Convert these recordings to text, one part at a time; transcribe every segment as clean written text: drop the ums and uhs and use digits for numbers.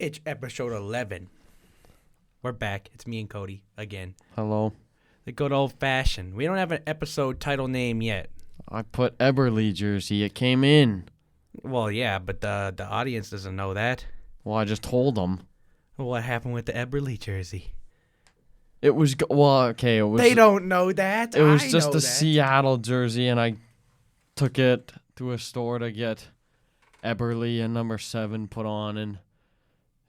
It's episode 11. We're back. It's me and Cody again. Hello. The good old fashioned. We don't have an episode title name yet. I put Eberle jersey. It came in. Well, yeah, but the audience doesn't know that. Well, I just told them. What happened with the Eberle jersey? It was okay. It was. They don't know that. It was I just know a that. Seattle jersey, and I took it to a store to get Eberle and number 7 put on, and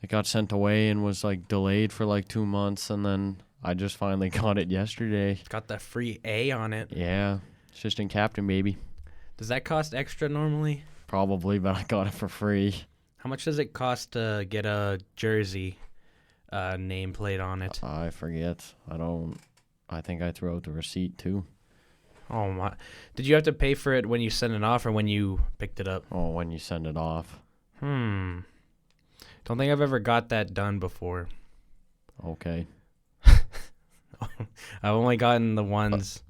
it got sent away and was delayed for 2 months, and then I just finally got it yesterday. It's got the free A on it. Yeah, assistant captain, baby. Does that cost extra normally? Probably, but I got it for free. How much does it cost to get a jersey nameplate on it? I forget. I think I threw out the receipt too. Oh my! Did you have to pay for it when you sent it off or when you picked it up? Oh, when you send it off. Don't think I've ever got that done before. Okay. I've only gotten the ones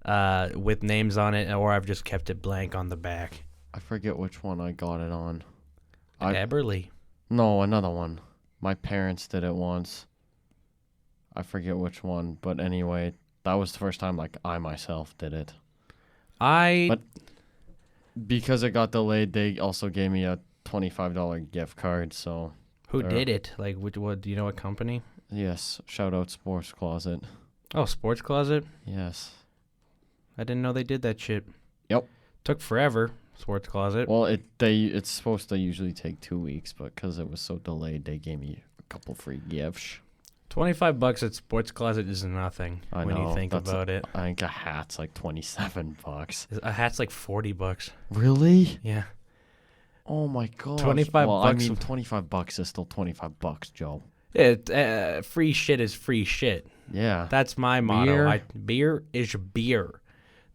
with names on it, or I've just kept it blank on the back. I forget which one I got it on. Eberle. No, another one. My parents did it once. I forget which one, but anyway, that was the first time I myself did it. But because it got delayed, they also gave me a $25 gift card. So who did it? What? Do you know what company? Yes, shout out Sports Closet. Oh, Sports Closet. Yes. I didn't know they did that shit. Yep. Took forever. Sports Closet. Well, it's supposed to usually take 2 weeks, but because it was so delayed, they gave me a couple free gifts. $25 at Sports Closet is nothing when you think about it. I think a hat's $27. A hat's $40. Really? Yeah. Oh my god. $25. I mean, $25 is still $25, Joe. Free shit is free shit. Yeah. That's my motto. Beer is beer.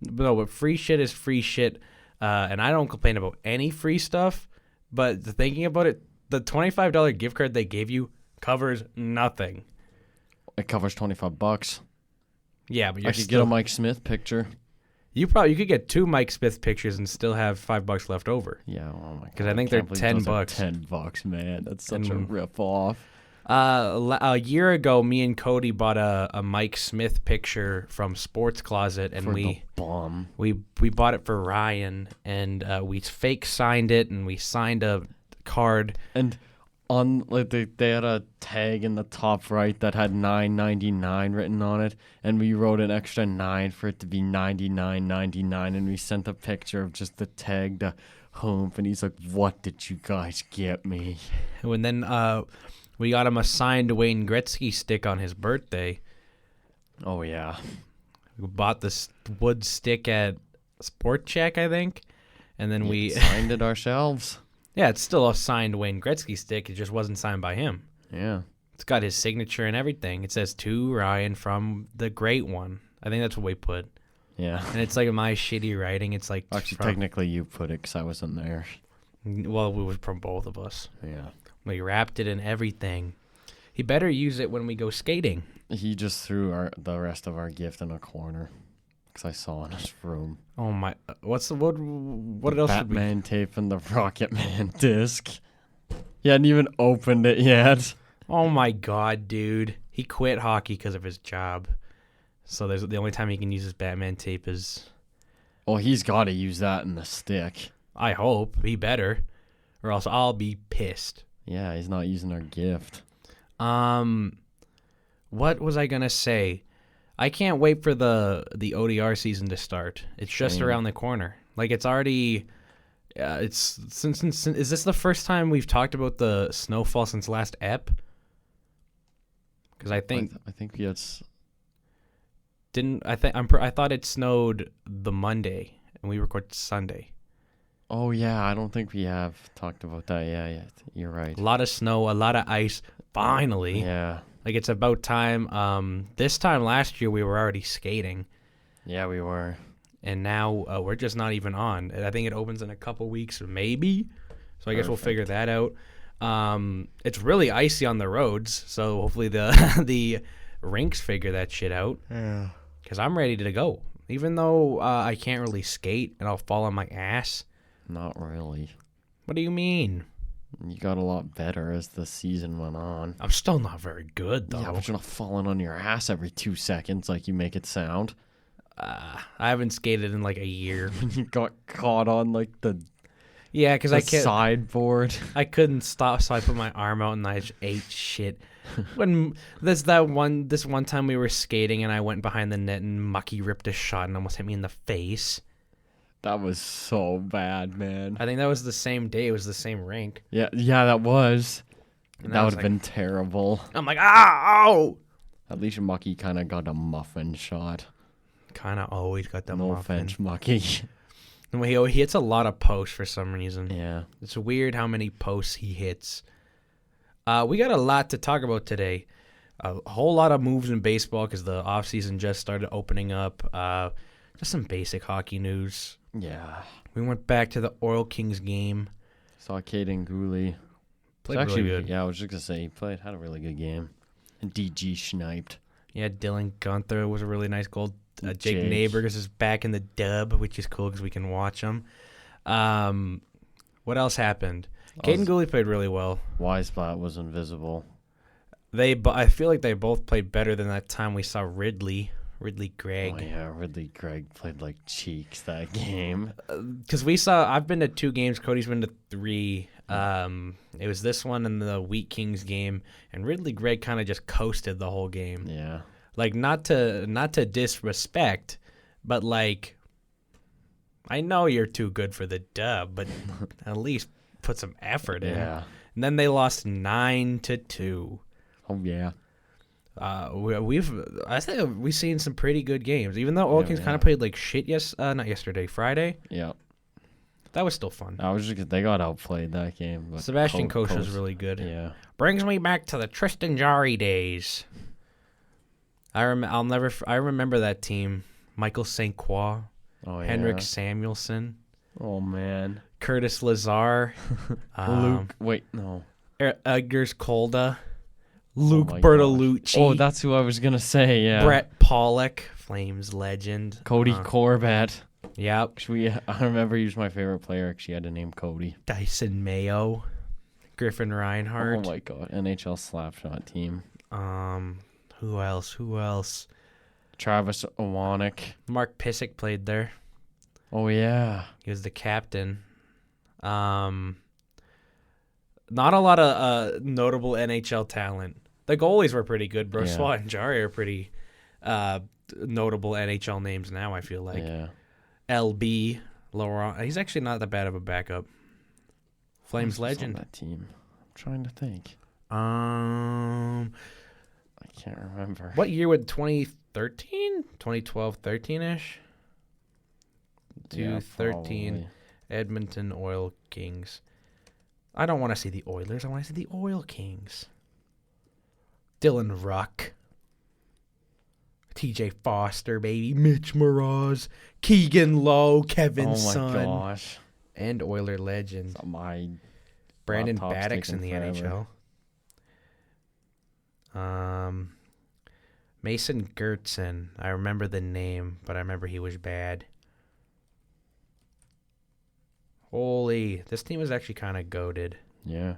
No, but free shit is free shit. And I don't complain about any free stuff, but thinking about it, the $25 gift card they gave you covers nothing. It covers $25. Yeah, but I could get a Mike Smith picture. You could get 2 Mike Smith pictures and still have $5 left over. Yeah, oh my god. Because I think they're $10. $10, man. That's such a rip off. A year ago, me and Cody bought a Mike Smith picture from Sports Closet, and we bought it for Ryan, and we fake signed it, and we signed a card. And on they had a tag in the top right that had $9.99 written on it, and we wrote an extra 9 for it to be $99.99, and we sent a picture of just the tag to Hoof, and he's like, "What did you guys get me?" And then we got him a signed Wayne Gretzky stick on his birthday. Oh, yeah. We bought this wood stick at Sport Check, I think. And then we signed it ourselves. Yeah, it's still a signed Wayne Gretzky stick. It just wasn't signed by him. Yeah. It's got his signature and everything. It says, "To Ryan from the Great One." I think that's what we put. Yeah. And it's my shitty writing. It's Actually, technically you put it because I wasn't there. Well, it was from both of us. Yeah. We wrapped it in everything. He better use it when we go skating. He just threw the rest of our gift in a corner because I saw in his room. Oh my! What else? Batman tape and the Rocket Man disc. He hadn't even opened it yet. Oh my god, dude! He quit hockey because of his job. So the only time he can use his Batman tape is. Well, he's got to use that in the stick. I hope he better, or else I'll be pissed. Yeah, he's not using our gift. What was I gonna say? I can't wait for the ODR season to start. It's just around the corner. It's already. It's since is this the first time we've talked about the snowfall since last ep? Because I think it's. I thought it snowed the Monday and we recorded Sunday. Oh, yeah, I don't think we have talked about that yet. You're right. A lot of snow, a lot of ice, finally. Yeah. It's about time. This time last year, we were already skating. Yeah, we were. And now we're just not even on. I think it opens in a couple weeks, maybe. So I guess we'll figure that out. It's really icy on the roads, so hopefully the rinks figure that shit out. Yeah. Because I'm ready to go. Even though I can't really skate and I'll fall on my ass. Not really. What do you mean? You got a lot better as the season went on. I'm still not very good, though. Yeah, but you're not falling on your ass every 2 seconds like you make it sound. I haven't skated in like a year. You got caught on like the because I can't sideboard. I couldn't stop, so I put my arm out and I just ate shit. When this one time we were skating and I went behind the net and Mucky ripped a shot and almost hit me in the face. That was so bad, man. I think that was the same day. It was the same rink. Yeah, that was. And That would have been terrible. I'm like, ow! At least Mucky kind of got a muffin shot. Kind of always got the No muffin. offense, Mucky. He hits a lot of posts for some reason. Yeah. It's weird how many posts he hits. We got a lot to talk about today. A whole lot of moves in baseball because the offseason just started opening up. Just some basic hockey news. Yeah. We went back to the Oil Kings game. Saw Caden Gooley. Played really good. Yeah, I was just going to say, he had a really good game. And DG sniped. Yeah, Dylan Gunther was a really nice goal. Jake Jake. Neighbors is back in the dub, which is cool because we can watch him. What else happened? Caden Gooley played really well. Weisblatt was invisible. I feel like they both played better than that time we saw Ridley Gregg. Oh, yeah, Ridley Gregg played like cheeks that game. Because I've been to 2 games. Cody's been to 3. It was this one and the Wheat Kings game, and Ridley Gregg kind of just coasted the whole game. Yeah. Like, not to disrespect, but like, I know you're too good for the dub, but at least put some effort in. Yeah. And then they lost 9-2. Oh, yeah. I think we've seen some pretty good games, even though Oil Kings kind of played like shit. Not yesterday, Friday. Yeah. That was still fun. I was just they got outplayed that game. But Sebastian Coach was really good. Yeah. Brings me back to the Tristan Jarry days. I remember that team. Michael St. Croix, Henrik Samuelsson. Oh man. Curtis Lazar. Luke. Wait, no. Edgars Kolda. Luke my Bertolucci. Oh, that's who I was gonna say. Yeah. Brett Pollock, Flames legend. Cody Corbett. Yep. Actually, I remember he was my favorite player. Actually, had a name Cody. Dyson Mayo. Griffin Reinhardt. Oh my god. NHL Slapshot team. Who else? Travis Owanek. Mark Pysyk played there. Oh yeah. He was the captain. Not a lot of notable NHL talent. The goalies were pretty good. Brossoit and Jarry are pretty notable NHL names now, I feel like. Yeah. LB, Laurent. He's actually not that bad of a backup. Flames legend. On that team. I'm trying to think. I can't remember. What year would 2013? 2012, 13-ish? 2013 Edmonton Oil Kings. I don't want to see the Oilers. I want to see the Oil Kings. Dylan Ruck. TJ Foster, baby. Mitch Moroz. Keegan Lowe. Kevin Son. Oh, my gosh. And Oiler legend. Brandon Baddock's in the NHL. Mason Gertson. I remember the name, but I remember he was bad. Holy, this team is actually kind of goated. Yeah.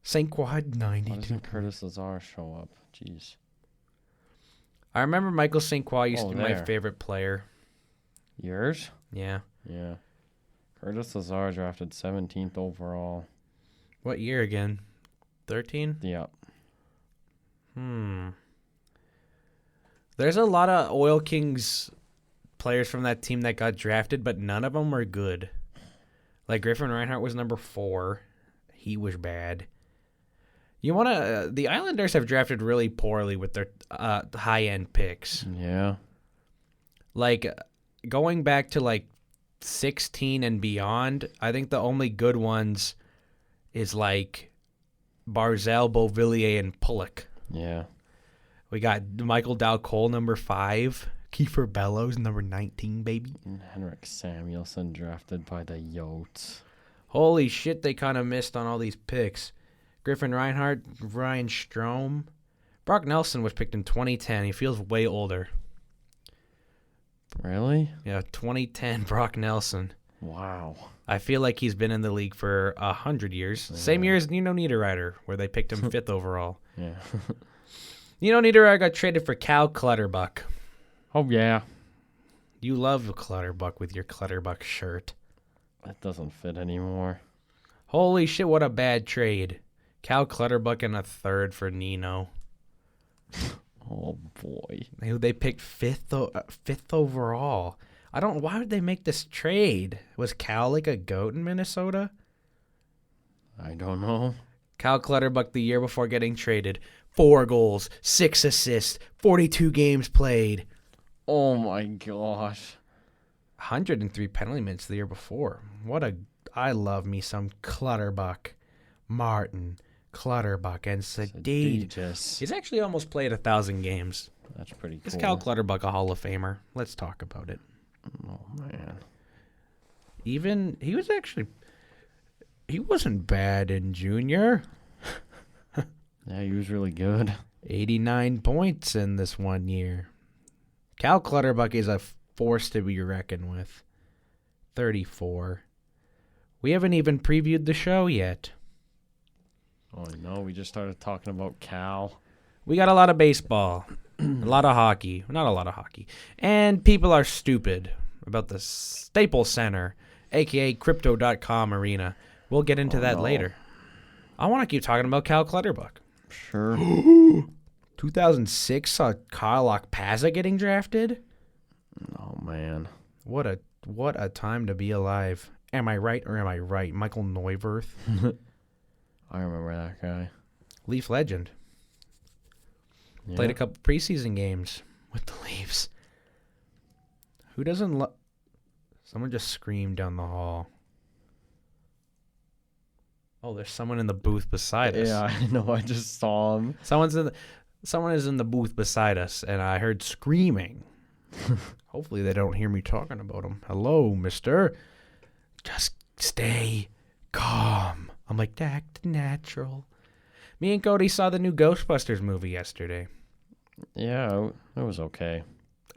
St. Quad 92. Why doesn't Curtis Lazar show up? Jeez. I remember Michael St. Croix used to be my favorite player. Yours? Yeah. Yeah. Curtis Lazar drafted 17th overall. What year again? 13? Yeah. There's a lot of Oil Kings players from that team that got drafted, but none of them were good. Like Griffin Reinhardt was number 4. He was bad. The Islanders have drafted really poorly with their high-end picks. Yeah. Like, going back to, like, 16 and beyond, I think the only good ones is, like, Barzal, Beauvillier, and Pullock. Yeah. We got Michael Dowcole, number 5. Kiefer Bellows, number 19, baby. And Henrik Samuelsson drafted by the Yotes. Holy shit, they kind of missed on all these picks. Griffin Reinhardt, Ryan Strome. Brock Nelson was picked in 2010. He feels way older. Really? Yeah, 2010 Brock Nelson. Wow. I feel like he's been in the league for 100 years. Same year as Nino Niederreiter, where they picked him 5th overall. Yeah. Nino Niederreiter got traded for Cal Clutterbuck. Oh, yeah. You love Clutterbuck with your Clutterbuck shirt. That doesn't fit anymore. Holy shit, what a bad trade. Cal Clutterbuck and a 3rd for Nino. Oh, boy. They picked 5th overall. Why would they make this trade? Was Cal like a goat in Minnesota? I don't know. Cal Clutterbuck the year before getting traded. 4 goals, 6 assists, 42 games played. Oh, my gosh. 103 penalty minutes the year before. I love me some Clutterbuck. Martin, Clutterbuck, and Sadiq. He's actually almost played 1,000 games. That's pretty cool. Is Cal Clutterbuck a Hall of Famer? Let's talk about it. Oh, man. He wasn't bad in junior. Yeah, he was really good. 89 points in this one year. Cal Clutterbuck is a force to be reckoned with. 34. We haven't even previewed the show yet. Oh, no, we just started talking about Cal. We got a lot of baseball, a lot of hockey, not a lot of hockey, and people are stupid about the Staples Center, a.k.a. Crypto.com arena. We'll get into that later. I want to keep talking about Cal Clutterbuck. Sure. 2006 saw Kyle Okpazza getting drafted. Oh, man. What a time to be alive. Am I right or am I right? Michael Neuwirth. I remember that guy. Leaf legend. Yeah. Played a couple preseason games with the Leafs. Who doesn't love... Someone just screamed down the hall. Oh, there's someone in the booth beside us. Yeah, I know. I just saw him. Someone is in the booth beside us, and I heard screaming. Hopefully they don't hear me talking about him. Hello, mister. Just stay calm. I'm like, act natural. Me and Cody saw the new Ghostbusters movie yesterday. Yeah, it was okay.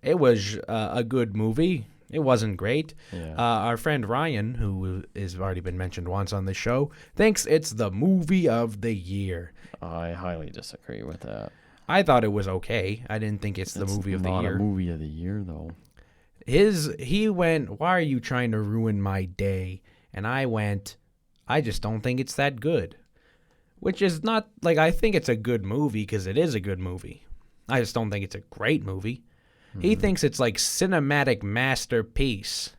It was a good movie. It wasn't great. Yeah. Our friend Ryan, who has already been mentioned once on the show, thinks it's the movie of the year. I highly disagree with that. I thought it was okay. I didn't think it's the movie of the year. It's not a movie of the year, though. He went, why are you trying to ruin my day? And I went, I just don't think it's that good. Which is not, like, I think it's a good movie because it is a good movie. I just don't think it's a great movie. Mm-hmm. He thinks it's like cinematic masterpiece.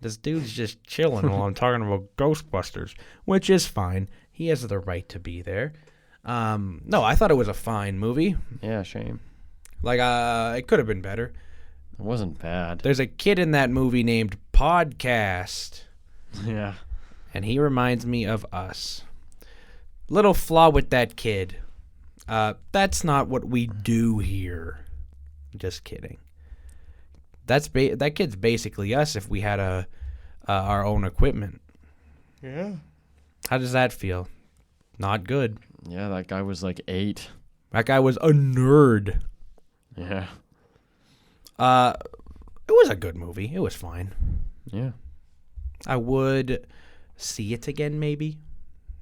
This dude's just chilling while I'm talking about Ghostbusters, which is fine. He has the right to be there. No, I thought it was a fine movie. Yeah, shame. Like, it could have been better. It wasn't bad. There's a kid in that movie named Podcast. Yeah. And he reminds me of us. Little flaw with that kid. That's not what we do here. Just kidding. That kid's basically us if we had our own equipment. Yeah. How does that feel? Not good. Yeah, that guy was like 8. That guy was a nerd. Yeah. It was a good movie. It was fine. Yeah. I would see it again, maybe.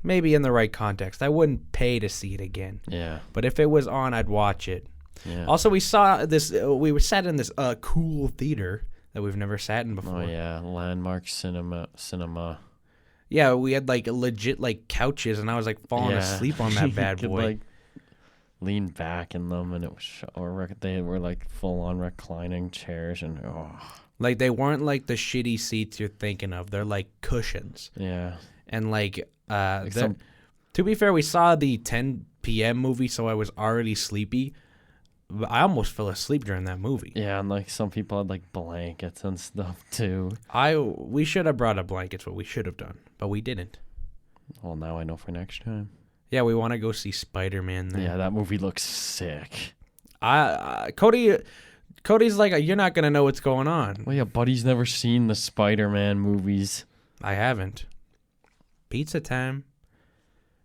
Maybe in the right context. I wouldn't pay to see it again. Yeah. But if it was on, I'd watch it. Yeah. Also, we saw this. We were sat in this cool theater that we've never sat in before. Oh yeah, Landmark Cinema. Yeah, we had like legit like couches, and I was like falling asleep on that bad boy. boy. Like lean back in them, and it was they were like full on reclining chairs, and like they weren't like the shitty seats you're thinking of. They're like cushions. Yeah. And like to be fair, we saw the 10 p.m. movie, so I was already sleepy. I almost fell asleep during that movie. Yeah, and like some people had like blankets and stuff too. We should have brought a blanket. What we should have done, but we didn't. Well, now I know for next time. Yeah, we want to go see Spider-Man there. Yeah, that movie looks sick. Cody's like, you're not gonna know what's going on. Well, yeah, buddy's never seen the Spider-Man movies. I haven't. Pizza time.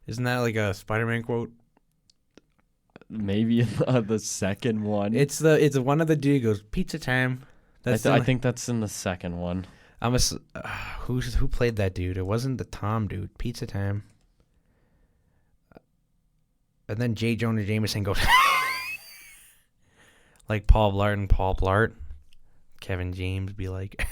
Isn't that like a Spider-Man quote? Maybe the second one. It's one of the dude goes, pizza time. I think that's in the second one. Who played that dude? It wasn't the Tom dude. Pizza Time. And then J. Jonah Jameson goes like Paul Blart and Paul Blart. Kevin James be like.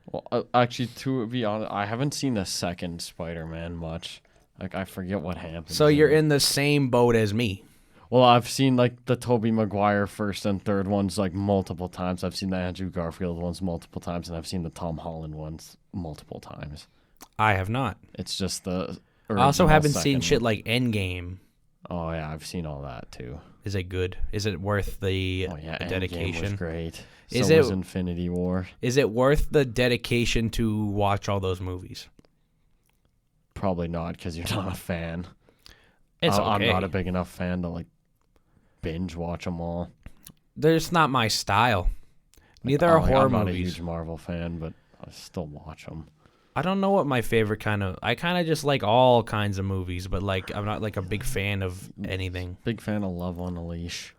Well, actually, to be honest, I haven't seen the second Spider-Man much. Like, I forget what happened. So you're in the same boat as me. Well, I've seen, like, the Tobey Maguire first and third ones, like, multiple times. I've seen the Andrew Garfield ones multiple times, and I've seen the Tom Holland ones multiple times. I have not. It's just the I also haven't seen shit like Endgame. Oh, yeah, I've seen all that, too. Is it good? Is it worth the dedication? Endgame was great. Was Infinity War. Is it worth the dedication to watch all those movies? Probably not, because you're not a fan. It's okay. I'm not a big enough fan to, like, binge watch them all. There's not my style. Neither are horror I'm not movies. a huge Marvel fan, but I still watch them. I don't know what my favorite I kind of just like all kinds of movies, but like I'm not like a big fan of anything. Big fan of Love on a Leash.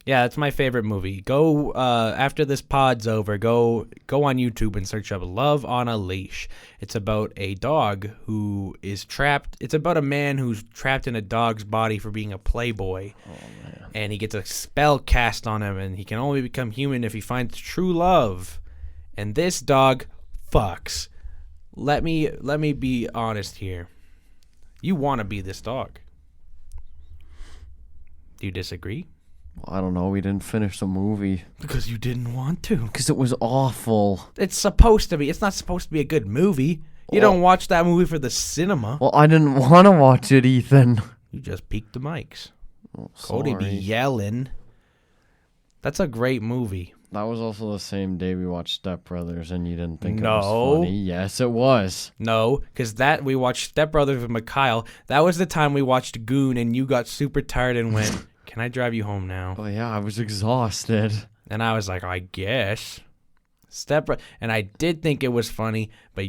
Yeah, it's my favorite movie. Go after this pod's over, go on YouTube and search up Love on a Leash. It's about a dog who is trapped. It's about a man who's trapped in a dog's body for being a playboy. Oh, man. And he gets a spell cast on him, and he can only become human if he finds true love. And this dog fucks. Let me be honest here. You want to be this dog. Do you disagree? Well, I don't know. We didn't finish the movie. Because you didn't want to. Because it was awful. It's supposed to be. It's not supposed to be a good movie. You don't watch that movie for the cinema. Well, I didn't want to watch it, Ethan. You just peeked the mics. Oh, Cody be yelling. That's a great movie. That was also the same day we watched Step Brothers, and you didn't think it was funny. Yes, it was. No, because we watched Step Brothers with Mikhail. That was the time we watched Goon, and you got super tired and went, "Can I drive you home now?" Oh yeah, I was exhausted. And I was like, I guess. And I did think it was funny, but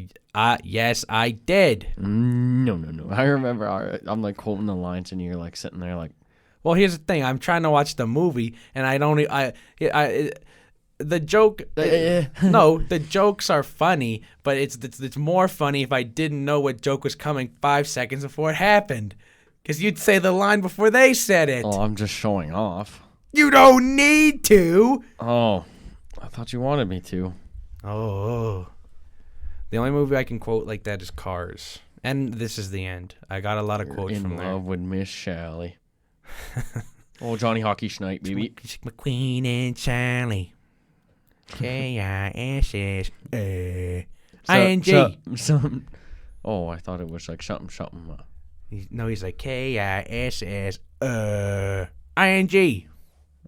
yes, I did. No. I remember I'm like quoting the lines, and you're like sitting there like. Well, here's the thing. I'm trying to watch the movie, and the joke. No, the jokes are funny, but it's more funny if I didn't know what joke was coming 5 seconds before it happened. Because you'd say the line before they said it. Oh, I'm just showing off. You don't need to. Oh, I thought you wanted me to. Oh. The only movie I can quote like that is Cars. And This Is the End. I got a lot of quotes from there. In love with Miss Shelley. Oh, Johnny Hockey Schnight, baby. McQueen and Charlie. K-I-S-S-I-N-G. Oh, I thought it was like something. No, he's like K-I-S-S-I-N-G.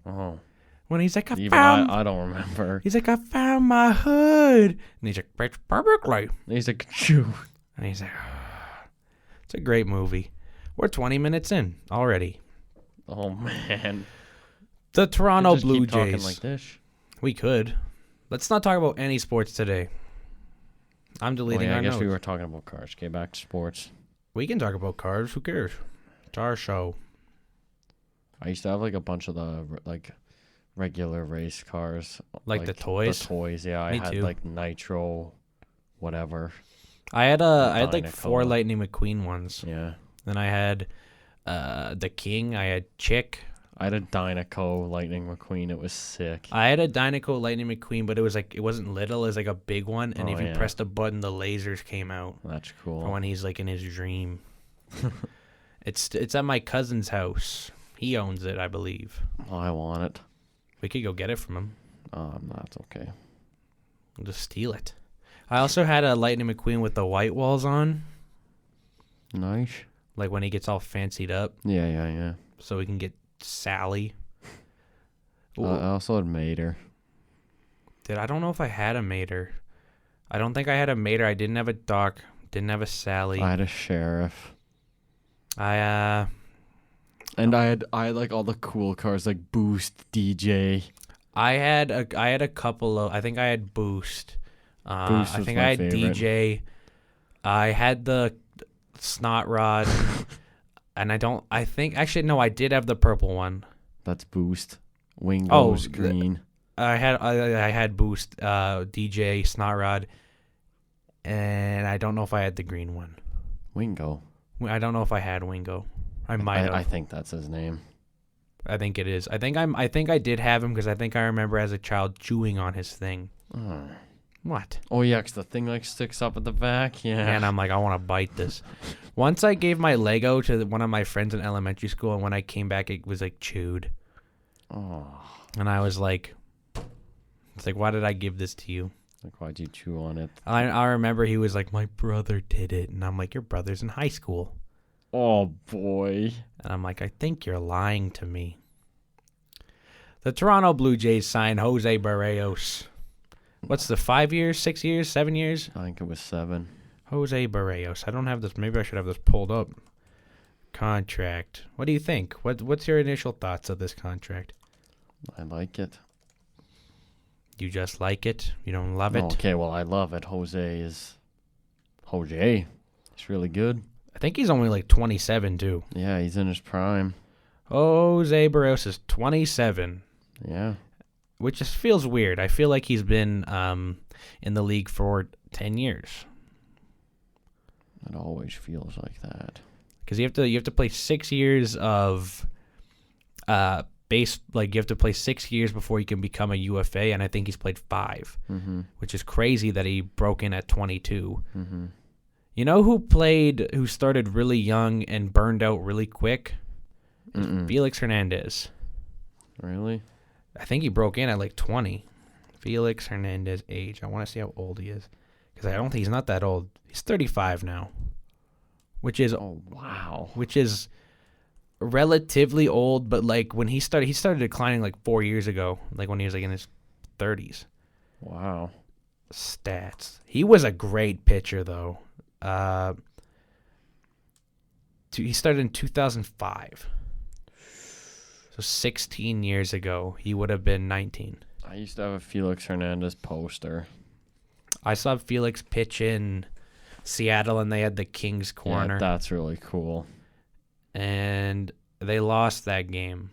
Oh. When he's like, I don't remember. He's like, I found my hood. And he's like, perfectly. And he's like, shoo. And he's like, it's a great movie. We're 20 minutes in already. Oh, man. The Toronto Blue keep Jays. Talking like this. We could. Let's not talk about any sports today. I'm deleting our notes. I guess we were talking about cars. Okay, back to sports. We can talk about cars. Who cares? It's our show. I used to have like a bunch of the like regular race cars. Like the toys? The toys, yeah. Me I had too. like Nitro, whatever. I had like 4 Lightning McQueen ones. Yeah. Then I had the King. I had Chick. I had a Dynaco Lightning McQueen. It was sick. I had a Dynaco Lightning McQueen, but it wasn't little. It was like a big one. And if you pressed a button, the lasers came out. That's cool. For when he's like in his dream. It's at my cousin's house. He owns it, I believe. Oh, I want it. We could go get it from him. That's okay. We'll just steal it. I also had a Lightning McQueen with the white walls on. Nice. Like when he gets all fancied up. Yeah. So we can get Sally. I also had Mater. I don't know if I had a Mater. I don't think I had a Mater. I didn't have a Doc. Didn't have a Sally. I had a Sheriff. And I had like all the cool cars like Boost, DJ. I had a couple of. I think I had Boost. Boost I think I had favorite. DJ. I had the Snot Rod. And I did have the purple one. That's Boost. Wing goes green. I had Boost, DJ, Snotrod, and I don't know if I had the green one. Wingo. I don't know if I had Wingo. I might have. I think that's his name. I think it is. I think I did have him because I think I remember as a child chewing on his thing. Oh. What? Oh yeah, 'cause the thing like sticks up at the back. Yeah. And I'm like, I want to bite this. Once I gave my Lego to one of my friends in elementary school, and when I came back, it was like chewed. Oh. And I was like, it's like, why did I give this to you? Like, why'd you chew on it? I remember he was like, my brother did it. And I'm like, your brother's in high school. Oh, boy. And I'm like, I think you're lying to me. The Toronto Blue Jays signed Jose Barrios. What's the 5 years, 6 years, 7 years? I think it was 7. Jose Barrios. I don't have this. Maybe I should have this pulled up. Contract. What do you think? What's your initial thoughts of this contract? I like it. You just like it? You don't love it? Okay, well, I love it. Jose. It's really good. I think he's only like 27, too. Yeah, he's in his prime. Jose Barrios is 27. Yeah. Which just feels weird. I feel like he's been in the league for 10 years. It always feels like that. Because you have to play 6 years of you have to play 6 years before you can become a UFA, and I think he's played 5, which is crazy that he broke in at 22. Mm-hmm. You know who started really young and burned out really quick? Felix Hernandez. Really? I think he broke in at like 20. Felix Hernandez age. I want to see how old he is. Because I don't think he's not that old. He's 35 now. Which is wow. Which is relatively old, but like when he started declining like 4 years ago, like when he was like in his 30s. Wow. Stats. He was a great pitcher though. He started in 2005. So 16 years ago, he would have been 19. I used to have a Felix Hernandez poster. I saw Felix pitch in Seattle, and they had the Kings corner. Yeah, that's really cool. And they lost that game.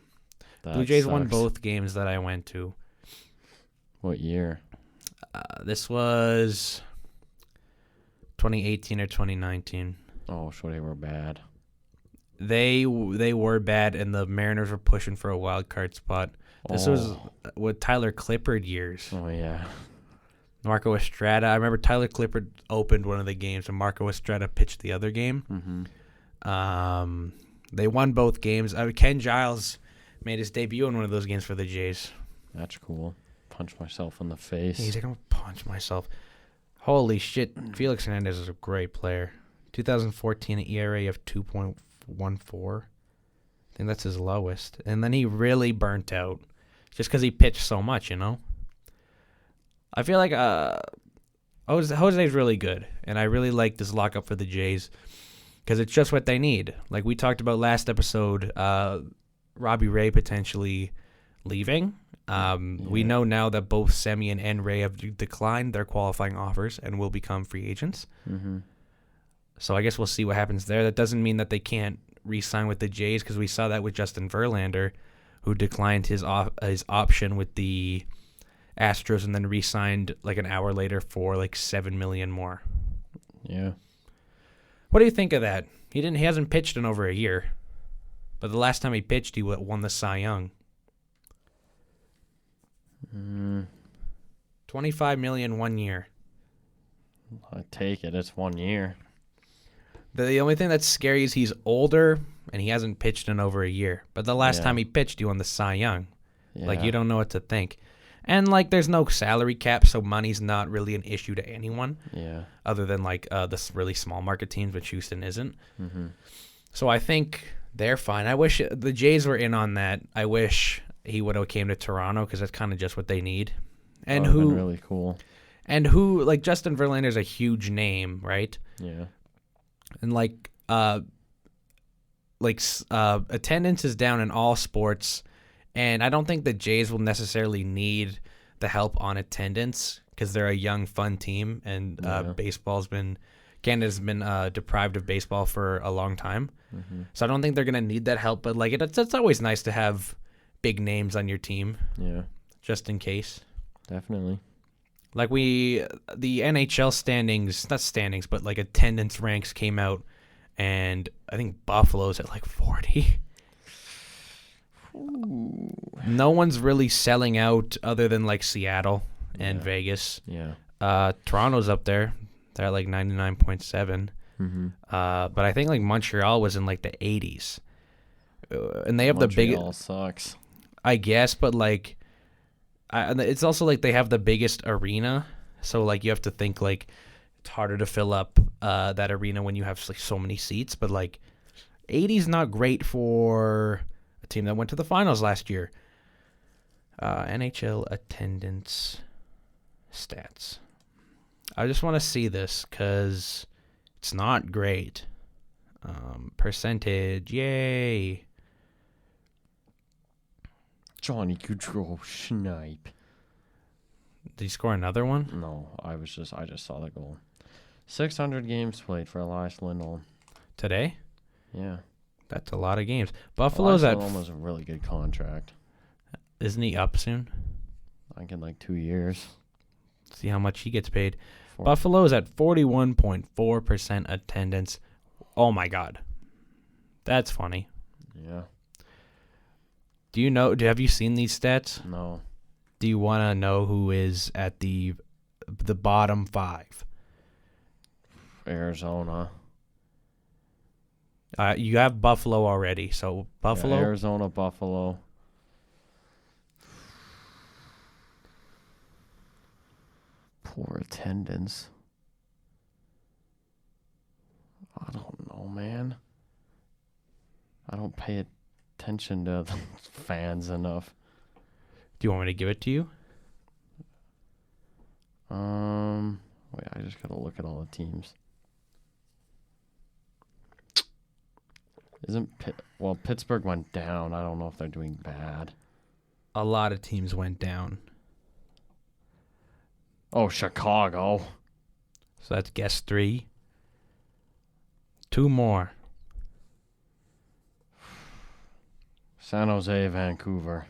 Blue Jays won both games that I went to. What year? This was 2018 or 2019. Oh, so they were bad. They were bad, and the Mariners were pushing for a wild card spot. This was with Tyler Clippard years. Oh, yeah. Marco Estrada. I remember Tyler Clippard opened one of the games, and Marco Estrada pitched the other game. Mm-hmm. They won both games. Ken Giles made his debut in one of those games for the Jays. That's cool. Punch myself in the face. He's like, I'm going to punch myself. Holy shit. Felix Hernandez is a great player. 2014 ERA of 2.14. I think that's his lowest. And then he really burnt out just because he pitched so much, you know? I feel like Jose's really good, and I really like this lockup for the Jays because it's just what they need. Like we talked about last episode, Robbie Ray potentially leaving. We know now that both Semien and Ray have declined their qualifying offers and will become free agents. Mm-hmm. So I guess we'll see what happens there. That doesn't mean that they can't re-sign with the Jays because we saw that with Justin Verlander, who declined his option with the Astros and then re-signed like an hour later for like $7 million more. Yeah. What do you think of that? He hasn't pitched in over a year, but the last time he pitched, he won the Cy Young. $25 million 1 year. I take it. It's 1 year. The only thing that's scary is he's older and he hasn't pitched in over a year. But the last time he pitched, he won the Cy Young. Yeah. Like, you don't know what to think. And, like, there's no salary cap, so money's not really an issue to anyone. Yeah. Other than, like, the really small market teams, which Houston isn't. Mm-hmm. So I think they're fine. I wish the Jays were in on that. I wish he would have came to Toronto because that's kind of just what they need. And that would have been really cool. And who, like, Justin Verlander's a huge name, right? Yeah. And, attendance is down in all sports, and I don't think the Jays will necessarily need the help on attendance because they're a young, fun team, and Canada's been deprived of baseball for a long time. Mm-hmm. So I don't think they're going to need that help, but, like, it's always nice to have big names on your team. Yeah. just in case. Definitely. Like the NHL standings, not standings, but like attendance ranks came out, and I think Buffalo's at like 40. Ooh. No one's really selling out other than like Seattle and Vegas. Yeah. Toronto's up there. They're at like 99.7. Mm-hmm. But I think like Montreal was in like the 80s. And they have the biggest. Montreal sucks. I guess, but like, it's also like they have the biggest arena. So like you have to think like it's harder to fill up that arena when you have like so many seats. But like 80's not great for a team that went to the finals last year. Nhl Attendance Stats. I just want to see this because it's not great. Percentage, yay. Johnny Gaudreau snipe. Did he score another one? No, I just saw the goal. 600 games played for Elias Lindholm. Today? Yeah. That's a lot of games. Buffalo's at... Lindholm was a really good contract. Isn't he up soon? I think in like 2 years. See how much he gets paid. Buffalo's at 41.4% attendance. Oh my God. That's funny. Yeah. Have you seen these stats? No. Do you want to know who is at the bottom 5? Arizona. You have Buffalo already, so Buffalo. Yeah, Arizona, Buffalo. Poor attendance. I don't know, man. I don't pay attention to the fans enough. Do you want me to give it to you? Wait, I just gotta look at all the teams. Pittsburgh went down. I don't know if they're doing bad. A lot of teams went down. Oh, Chicago. So that's guess 3. 2 more. San Jose, Vancouver.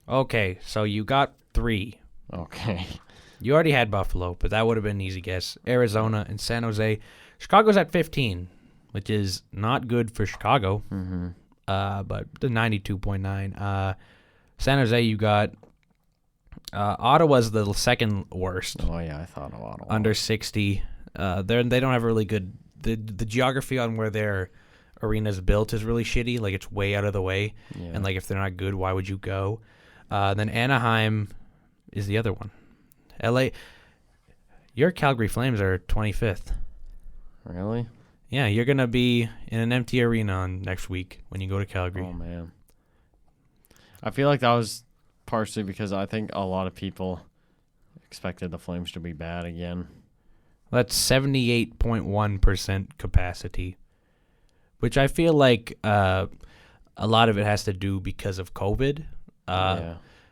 Okay, so you got 3. Okay. You already had Buffalo, but that would have been an easy guess. Arizona and San Jose. Chicago's at 15, which is not good for Chicago. Mm-hmm. But the 92.9. San Jose, you got Ottawa's the second worst. Oh yeah, I thought of Ottawa. Under 60. They don't have really good. The geography on where their arena's built is really shitty. Like it's way out of the way, and like if they're not good, why would you go? Then Anaheim is the other one. LA, your Calgary Flames are 25th. Really? Yeah, you're gonna be in an empty arena on next week when you go to Calgary. Oh man, I feel like that was partially because I think a lot of people expected the Flames to be bad again. That's 78.1% capacity, which I feel like a lot of it has to do because of COVID.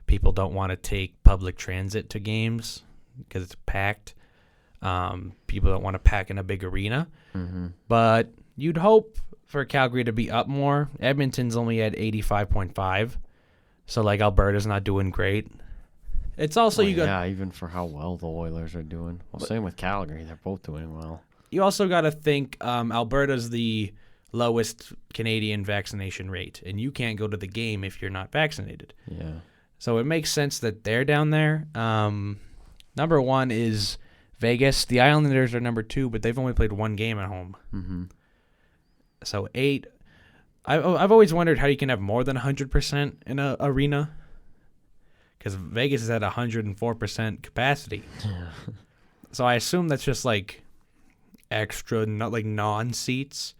People don't want to take public transit to games because it's packed. People don't want to pack in a big arena. Mm-hmm. But you'd hope for Calgary to be up more. Edmonton's only at 85.5. So, like, Alberta's not doing great. It's also even for how well the Oilers are doing. Well, same with Calgary. They're both doing well. You also got to think Alberta's the lowest Canadian vaccination rate, and you can't go to the game if you're not vaccinated. Yeah. So it makes sense that they're down there. Number 1 is Vegas. The Islanders are number 2, but they've only played 1 game at home. Mm-hmm. So 8. I've always wondered how you can have more than 100% in an arena, because Vegas is at 104% capacity. Yeah. So I assume that's just like extra, not like non-seats,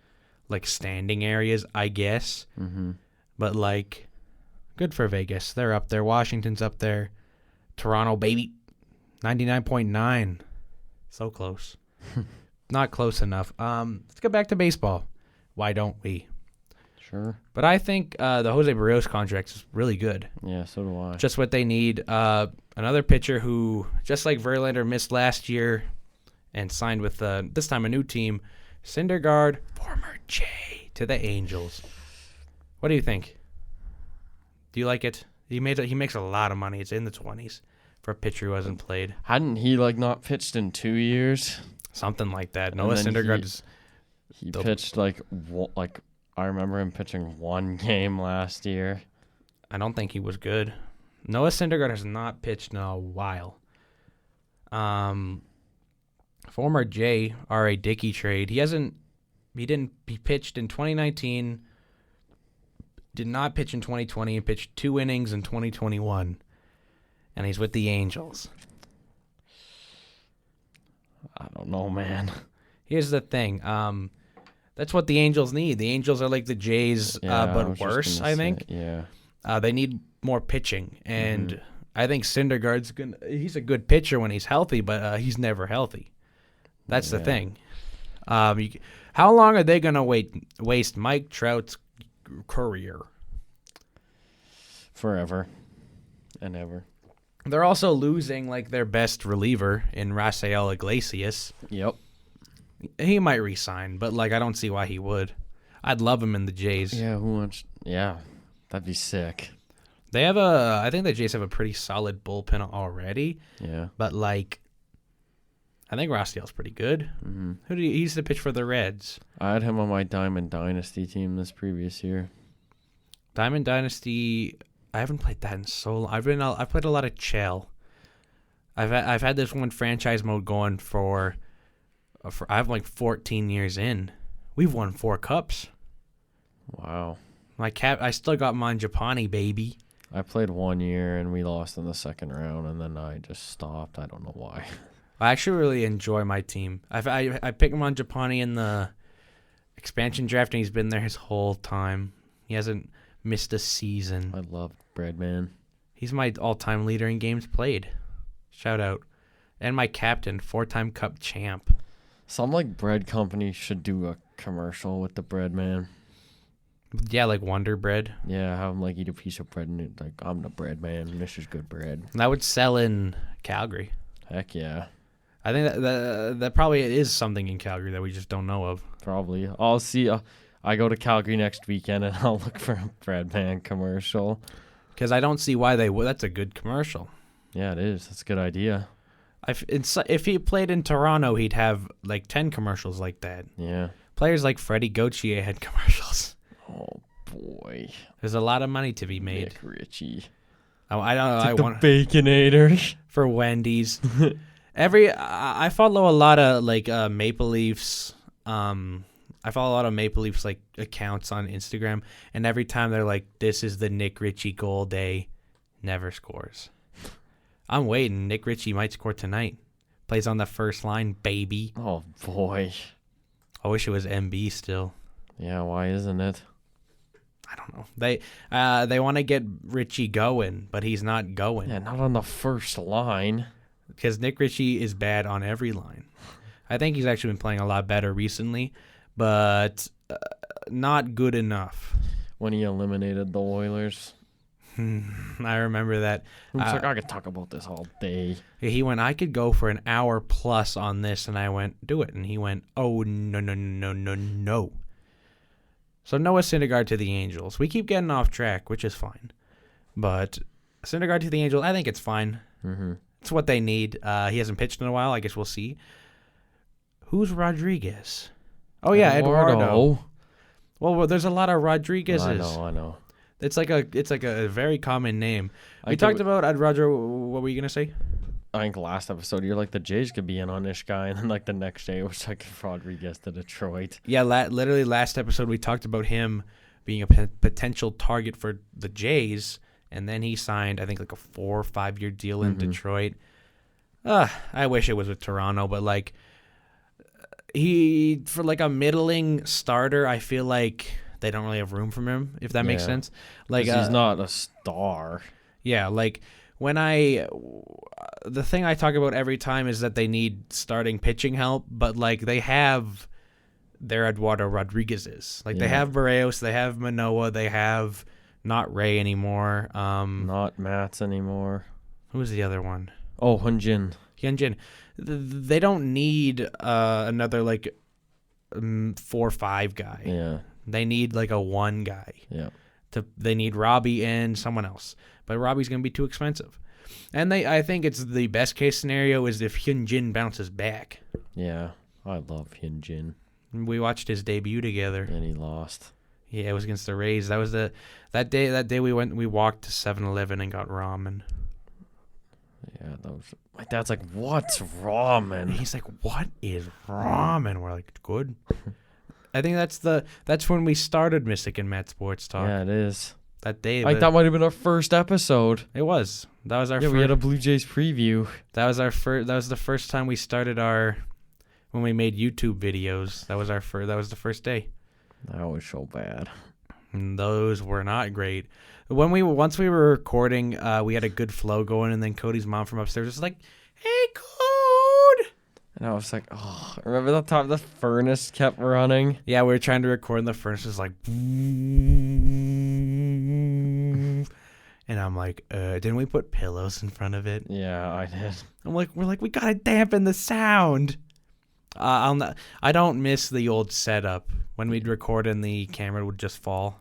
like standing areas, I guess. Mm-hmm. But like, good for Vegas. They're up there. Washington's up there. Toronto, baby, 99.9. So close. Not close enough. Let's get back to baseball. Why don't we? Sure. But I think the Jose Barrios contract is really good. Yeah, so do I. Just what they need. Another pitcher who, just like Verlander, missed last year and signed with, this time, a new team, Syndergaard, former J, to the Angels. What do you think? Do you like it? He makes a lot of money. It's in the 20s for a pitcher who hasn't played. Hadn't he not pitched in 2 years? Something like that. Noah Syndergaard is. He pitched I remember him pitching 1 game last year. I don't think he was good. Noah Syndergaard has not pitched in a while. Former J.R.A. Dickey trade. He pitched in 2019. Did not pitch in 2020 and pitched 2 innings in 2021. And he's with the Angels. I don't know, man. Here's the thing. That's what the Angels need. The Angels are like the Jays, but worse, I think. Yeah. They need more pitching. And I think Syndergaard's he's a good pitcher when he's healthy, but he's never healthy. That's the thing. How long are they going to waste Mike Trout's career? Forever and ever. They're also losing their best reliever in Rafael Iglesias. Yep. He might resign, but I don't see why he would. I'd love him in the Jays. Yeah, who wants? Yeah, that'd be sick. They have I think the Jays have a pretty solid bullpen already. Yeah. But I think Rafael's pretty good. Mm-hmm. He used to pitch for the Reds. I had him on my Diamond Dynasty team this previous year. Diamond Dynasty, I haven't played that in so long. I've played a lot of Chell. I've had this one franchise mode going for I'm 14 years in. We've won 4 cups. Wow. I still got Manjapani, baby. I played 1 year and we lost in the second round, and then I just stopped. I don't know why. I actually really enjoy my team. I picked Manjapani in the expansion draft, and he's been there his whole time. He hasn't missed a season. I love Breadman. He's my all-time leader in games played. Shout out. And my captain, 4-time cup champ. Some bread company should do a commercial with the Breadman. Yeah, like Wonder Bread. Yeah, have him eat a piece of bread and I'm the bread man. This is good bread. That would sell in Calgary. Heck yeah. I think that probably is something in Calgary that we just don't know of. Probably. I'll see. I go to Calgary next weekend and I'll look for a Breadman commercial. Because I don't see why they would. That's a good commercial. Yeah, it is. That's a good idea. If he played in Toronto, he'd have 10 commercials like that. Yeah. Players like Freddie Gauthier had commercials. Oh boy. There's a lot of money to be made. Nick Ritchie. I don't know. I want Baconator for Wendy's. I follow a lot of Maple Leafs. I follow a lot of Maple Leafs accounts on Instagram, and every time they're "This is the Nick Ritchie goal day," never scores. I'm waiting. Nick Ritchie might score tonight. Plays on the first line, baby. Oh boy. I wish it was MB still. Yeah, why isn't it? I don't know. They want to get Ritchie going, but he's not going. Yeah, not on the first line. Because Nick Ritchie is bad on every line. I think he's actually been playing a lot better recently, but not good enough. When he eliminated the Oilers. I remember that. I could talk about this all day. He went, I could go for an hour plus on this, and I went, do it. And he went, oh, no. So Noah Syndergaard to the Angels. We keep getting off track, which is fine. But Syndergaard to the Angels, I think it's fine. Mm-hmm. It's what they need. He hasn't pitched in a while. I guess we'll see. Who's Rodriguez? Oh, yeah, Eduardo. Well, there's a lot of Rodriguezes. I know. It's like a very common name. We talked about Roger. What were you gonna say? I think last episode you're the Jays could be in on this guy, and then the next day it was Rodriguez to Detroit. Yeah, literally last episode we talked about him being a potential target for the Jays, and then he signed I think a 4 or 5 year deal in Detroit. I wish it was with Toronto, but he for a middling starter, I feel they don't really have room for him, if that makes sense. He's not a star. Yeah, when the thing I talk about every time is that they need starting pitching help, but they have their Eduardo Rodriguez's. They have Barrios, they have Manoah, they have not Ray anymore. Not Mats anymore. Who was the other one? Oh, Hyunjin. They don't need another 4-5 guy. Yeah. They need a 1 guy. Yeah. They need Robbie and someone else, but Robbie's going to be too expensive. And I think it's the best case scenario is if Hyun-Jin bounces back. Yeah, I love Hyun-Jin. We watched his debut together. And he lost. Yeah, it was against the Rays. That was that day we walked to 7-Eleven and got ramen. Yeah, my dad's like, "What's ramen?" He's like, "What is ramen?" We're like, "Good." I think that's when we started Misyk and Maat Sports Talk. Yeah, it is. That day. That might have been our first episode. It was. That was our first. Yeah, we had a Blue Jays preview. That was the first time we started when we made YouTube videos. That was the first day. That was so bad. And those were not great. Once we were recording, we had a good flow going, and then Cody's mom from upstairs was like, "Hey, Code!" And I was like, "Oh, remember that time the furnace kept running?" Yeah, we were trying to record, and the furnace was like, and I'm like, didn't we put pillows in front of it? Yeah, I did. We're like, we gotta dampen the sound. I don't miss the old setup when we'd record and the camera would just fall.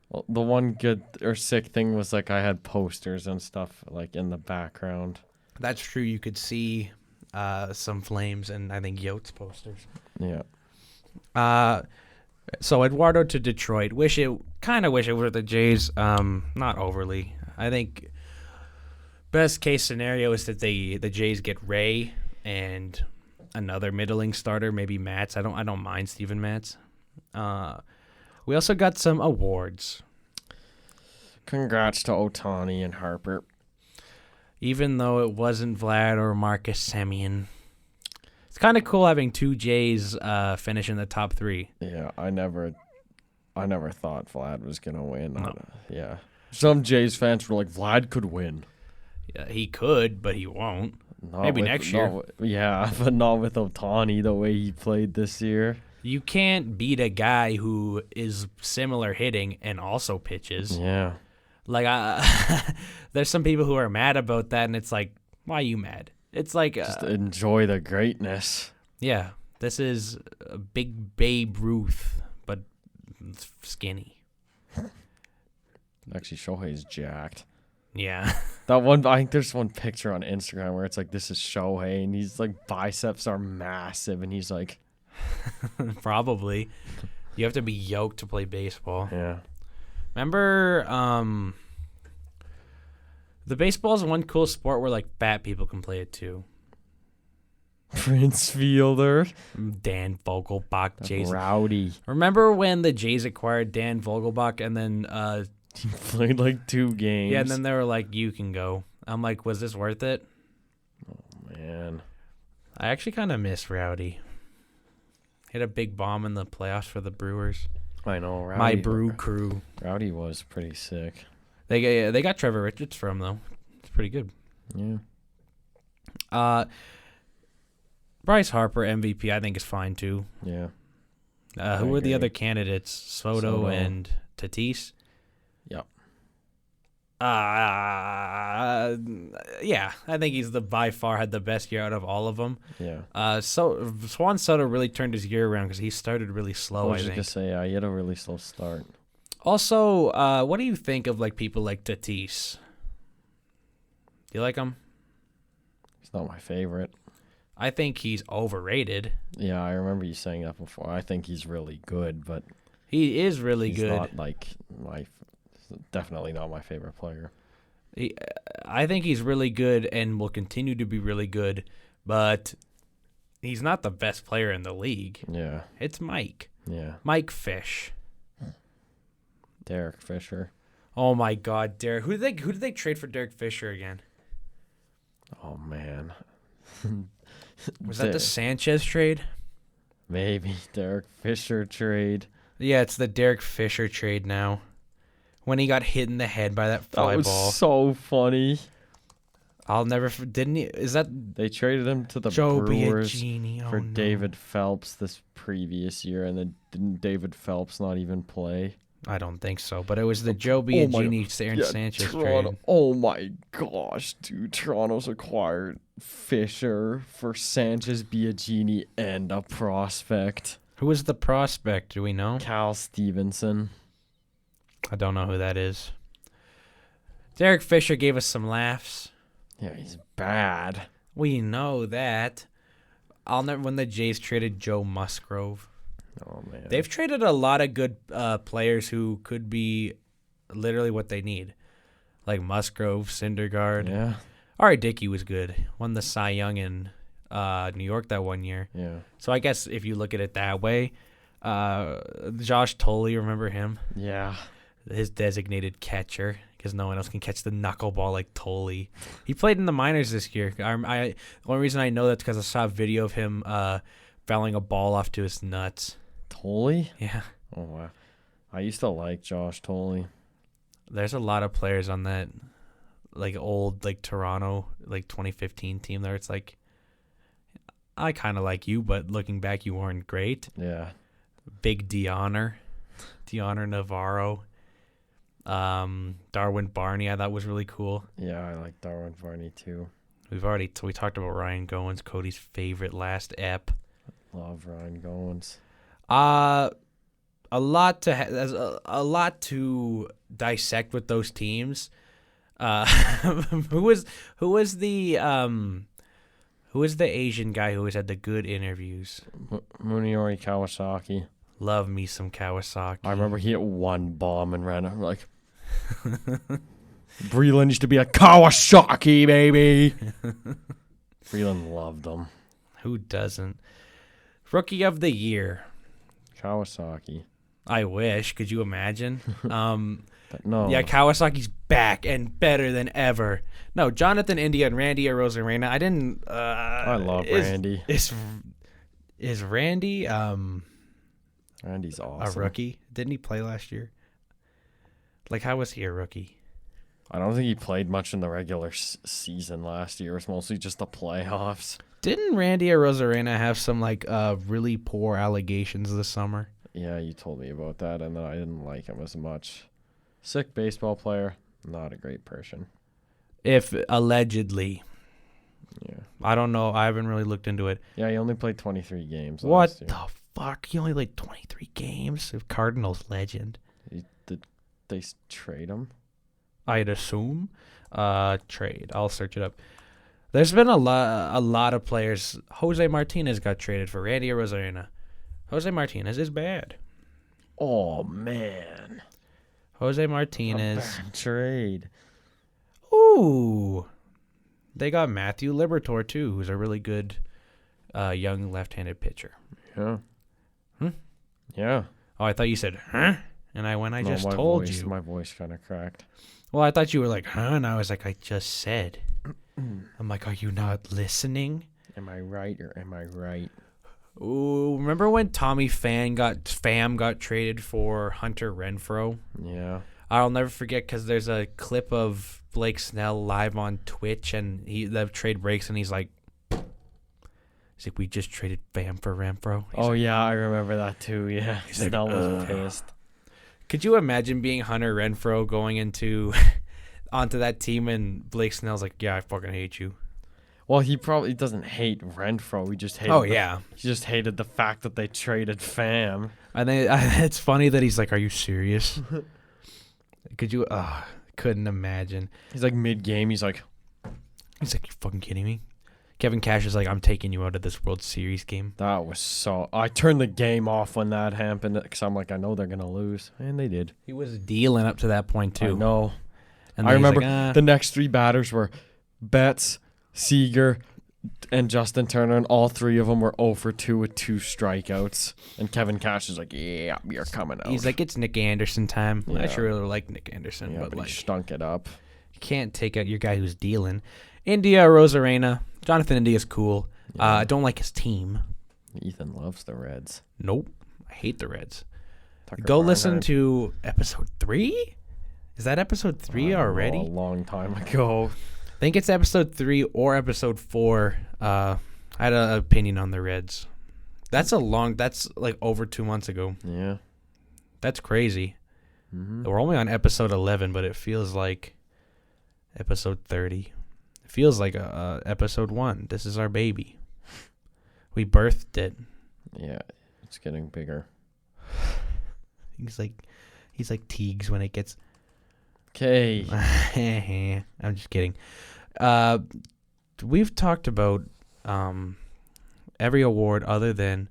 Well, the one good or sick thing was like I had posters and stuff like in the background. That's true. You could see some Flames and I think Yotes posters. Yeah. So Eduardo to Detroit. Wish it were the Jays. Not overly. I think best case scenario is that the Jays get Ray and another middling starter, maybe Matz. I don't mind Steven Matz. We also got some awards. Congrats to Ohtani and Harper. Even though it wasn't Vlad or Marcus Semien. It's kind of cool having two Jays finish in the top three. Yeah, I never thought Vlad was going to win. No. Yeah. Some Jays fans were like, Vlad could win. Yeah, he could, but he won't. Maybe next year. Yeah, but not with Ohtani the way he played this year. You can't beat a guy who is similar hitting and also pitches. Yeah. Like, there's some people who are mad about that, and it's like, why are you mad? It's like... just enjoy the greatness. Yeah. This is a big Babe Ruth, but skinny. Actually, Shohei's jacked. Yeah. That one, I think there's one picture on Instagram where it's like, this is Shohei, and he's like, biceps are massive, and he's like... Probably. You have to be yoked to play baseball. Yeah. Remember, the baseball's one cool sport where, like, fat people can play it, too. Prince Fielder. Dan Vogelbach. Jays. Rowdy. Remember when the Jays acquired Dan Vogelbach and then... he played, like, 2 games. Yeah, and then they were like, you can go. I'm like, was this worth it? Oh, man. I actually kind of miss Rowdy. Hit a big bomb in the playoffs for the Brewers. I know. Rowdy, my brew crew. Rowdy was pretty sick. They got Trevor Richards for him, though. It's pretty good. Yeah. Bryce Harper, MVP, I think is fine, too. Yeah. Who were the other candidates? Soto and Tatis? Yep. Yeah, I think he's by far had the best year out of all of them. Yeah. So Juan Soto really turned his year around because he started really slow. I was just gonna say, he had a really slow start. Also, what do you think of like people like Tatis? Do you like him? He's not my favorite. I think he's overrated. Yeah, I remember you saying that before. I think he's really good, but he is really good. He's not like definitely not my favorite player. I think he's really good and will continue to be really good, but he's not the best player in the league. Yeah. It's Mike. Yeah. Mike Fish. Derek Fisher. Oh my God, Derek. Who did they trade for Derek Fisher again? Oh man. Was that the Sanchez trade? Maybe Derek Fisher trade. Yeah, it's the Derek Fisher trade now. When he got hit in the head by that fly ball. That was so funny. I'll never... Didn't he... Is that... They traded him to the Joe Brewers for David Phelps this previous year, and then didn't David Phelps not even play? I don't think so, but it was the Joe Biagini, Aaron Sanchez trade. Oh my gosh, dude. Toronto's acquired Fisher for Sanchez, Biagini, and a prospect. Who was the prospect? Do we know? Cal Stevenson. I don't know who that is. Derek Fisher gave us some laughs. Yeah, he's bad. We know that. I'll never when the Jays traded Joe Musgrove. Oh, man. They've traded a lot of good players who could be literally what they need. Like Musgrove, Syndergaard. Yeah. R.A. Dickey was good. Won the Cy Young in New York that one year. Yeah. So I guess if you look at it that way, Josh Tolley, remember him? Yeah. His designated catcher, because no one else can catch the knuckleball like Tolley. He played in the minors this year. The only reason I know that's because I saw a video of him fouling a ball off to his nuts. Tolley? Yeah. Oh, wow. I used to like Josh Tolley. There's a lot of players on that, like, old, like, Toronto, like, 2015 team there. It's like, I kind of like you, but looking back, you weren't great. Yeah. Big Deonner Navarro. Darwin Barney, I thought was really cool. Yeah, I like Darwin Varney, too. We talked about Ryan Goins, Cody's favorite last ep. Love Ryan Goins. There's a lot to dissect with those teams. Who was the Asian guy who always had the good interviews? Muniori Kawasaki. Love me some Kawasaki. I remember he hit one bomb and ran. I'm like, Breland used to be a Kawasaki, baby. Breland loved them. Who doesn't? Rookie of the year. Kawasaki. I wish. Could you imagine? No. Yeah, Kawasaki's back and better than ever. No, Jonathan India and Randy Arozarena. I didn't. I love Randy. Is Randy Randy's awesome. a rookie? Didn't he play last year? Like, how was he a rookie? I don't think he played much in the regular season last year. It was mostly just the playoffs. Didn't Randy Arozarena have some like really poor allegations this summer? Yeah, you told me about that, and I didn't like him as much. Sick baseball player, not a great person. If allegedly. Yeah. I don't know. I haven't really looked into it. Yeah, he only played 23 games What last year. the fuck? He only played 23 games? Cardinals legend. Did they trade him? I'd assume. Trade. I'll search it up. There's been a lot of players. Jose Martinez got traded for Randy Arozarena. Jose Martinez is bad. Oh, man. Jose Martinez. A bad trade. Ooh. They got Matthew Liberatore, too, who's a really good young left-handed pitcher. Yeah. Hmm? Yeah. Oh, I thought you said, huh? And I just told you. My voice kind of cracked. Well, I thought you were like, huh? And I was like, I just said. I'm like, are you not listening? Am I right or am I right? Ooh, remember when Tommy Pham got traded for Hunter Renfroe? Yeah. I'll never forget because there's a clip of Blake Snell live on Twitch, and the trade breaks, and he's like, we just traded Pham for Renfroe. Yeah, I remember that too. Yeah, Snell was pissed. Could you imagine being Hunter Renfroe going into onto that team, and Blake Snell's like, yeah, I fucking hate you. Well, he probably doesn't hate Renfroe. He just hated. Oh yeah, he just hated the fact that they traded Pham. I think it's funny that he's like, "Are you serious?" Could you? Couldn't imagine. He's like mid-game. He's like, "You fucking kidding me?" Kevin Cash is like, "I'm taking you out of this World Series game." That was so. I turned the game off when that happened because I'm like, I know they're gonna lose, and they did. He was dealing up to that point too. I know. And I remember like, the next three batters were Betts, Seager, and Justin Turner, and all three of them were 0 for 2 with 2 strikeouts. And Kevin Cash is like, yeah, you're coming out. He's like, it's Nick Anderson time. Yeah. I sure really like Nick Anderson, yeah, but like, he stunk it up. You can't take out your guy who's dealing. India Arozarena. Jonathan India's cool. Yeah. I don't like his team. Ethan loves the Reds. Nope. I hate the Reds. Tucker Go Barnhart. listen to episode 3? Is that episode 3 already? A long time ago. I think it's episode 3 or episode 4. I had an opinion on the Reds. That's like over 2 months ago. Yeah. That's crazy. Mm-hmm. We're only on episode 11, but it feels like episode 30. It feels like episode 1. This is our baby. We birthed it. Yeah, it's getting bigger. He's like Teagues when it gets. Okay. I'm just kidding. We've talked about every award other than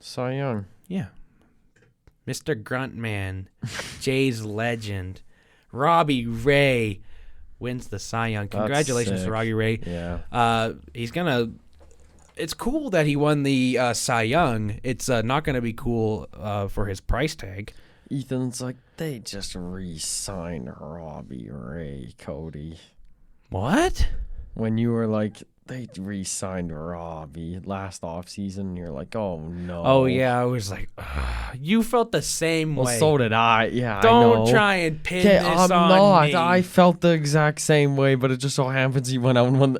Cy Young. Yeah. Mr. Gruntman, Jay's legend, Robbie Ray wins the Cy Young. Congratulations to Robbie Ray. Yeah. It's cool that he won the Cy Young. It's not going to be cool for his price tag. Ethan's like, they just re-signed Robbie Ray, Cody. What? When you were like, they re-signed Robbie last offseason, you're like, oh no. Oh yeah, I was like, ugh. You felt the same way. Well, so did I. Yeah, Don't I know. try and pin this I'm on not. me. I felt the exact same way, but it just so happens he went out and won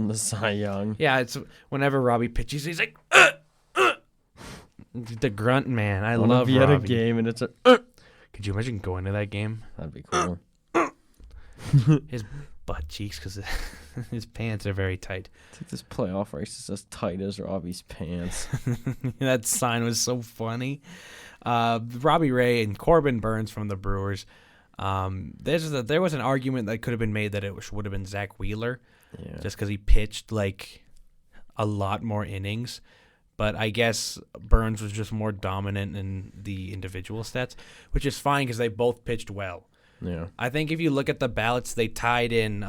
the Cy Young. Yeah, it's whenever Robbie pitches, he's like, the grunt man. I love Robbie. At a game and it's a. Could you imagine going to that game? That'd be cool. His butt cheeks, because his pants are very tight. I think this playoff race is as tight as Robbie's pants. That sign was so funny. Robbie Ray and Corbin Burns from the Brewers. There was an argument that could have been made that it would have been Zach Wheeler, just because he pitched like a lot more innings. But I guess Burns was just more dominant in the individual stats, which is fine because they both pitched well. Yeah. I think if you look at the ballots, they tied in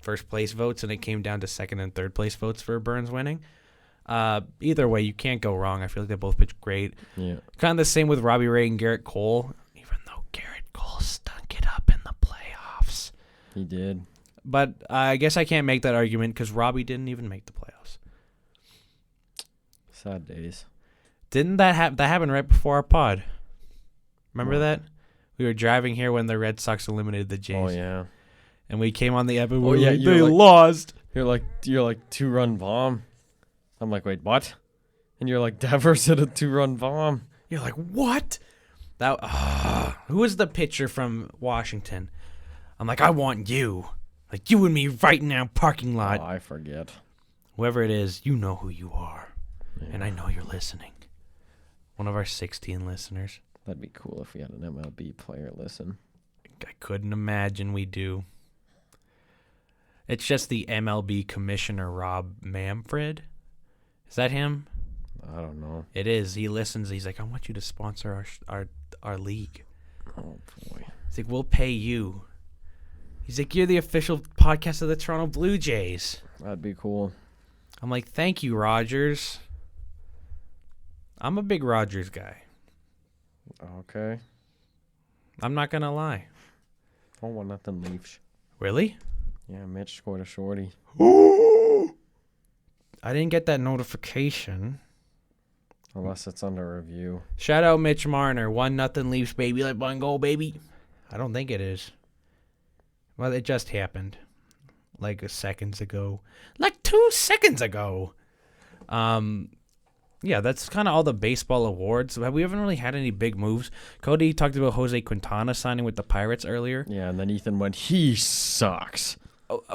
first place votes, and it came down to second and third place votes for Burns winning. Either way, you can't go wrong. I feel like they both pitched great. Yeah. Kind of the same with Robbie Ray and Garrett Cole, even though Garrett Cole stunk it up in the playoffs. He did. But I guess I can't make that argument because Robbie didn't even make the playoffs. Sad days. Didn't that happen right before our pod? Remember that? We were driving here when the Red Sox eliminated the Jays. Oh yeah. And we came on the app and they lost. You're like 2-run bomb. I'm like, wait, what? And you're like, Devers hit a 2-run bomb. You're like, what? Who was the pitcher from Washington? I'm like, I want you. Like you and me right now, parking lot. Oh, I forget. Whoever it is, you know who you are. Yeah. And I know you're listening. One of our 16 listeners. That'd be cool if we had an MLB player listen. I couldn't imagine we do. It's just the MLB commissioner, Rob Manfred. Is that him? I don't know. It is. He listens. He's like, I want you to sponsor our league. Oh, boy. He's like, we'll pay you. He's like, you're the official podcast of the Toronto Blue Jays. That'd be cool. I'm like, thank you, Rogers. I'm a big Rogers guy. Okay. I'm not going to lie. Oh, 1-0 Leafs. Really? Yeah, Mitch scored a shorty. I didn't get that notification. Unless it's under review. Shout out Mitch Marner. 1-0 Leafs, baby. Like one goal, baby. I don't think it is. Well, it just happened. Like seconds ago. Like 2 seconds ago. Yeah, that's kind of all the baseball awards. We haven't really had any big moves. Cody talked about Jose Quintana signing with the Pirates earlier. Yeah, and then Ethan went, he sucks.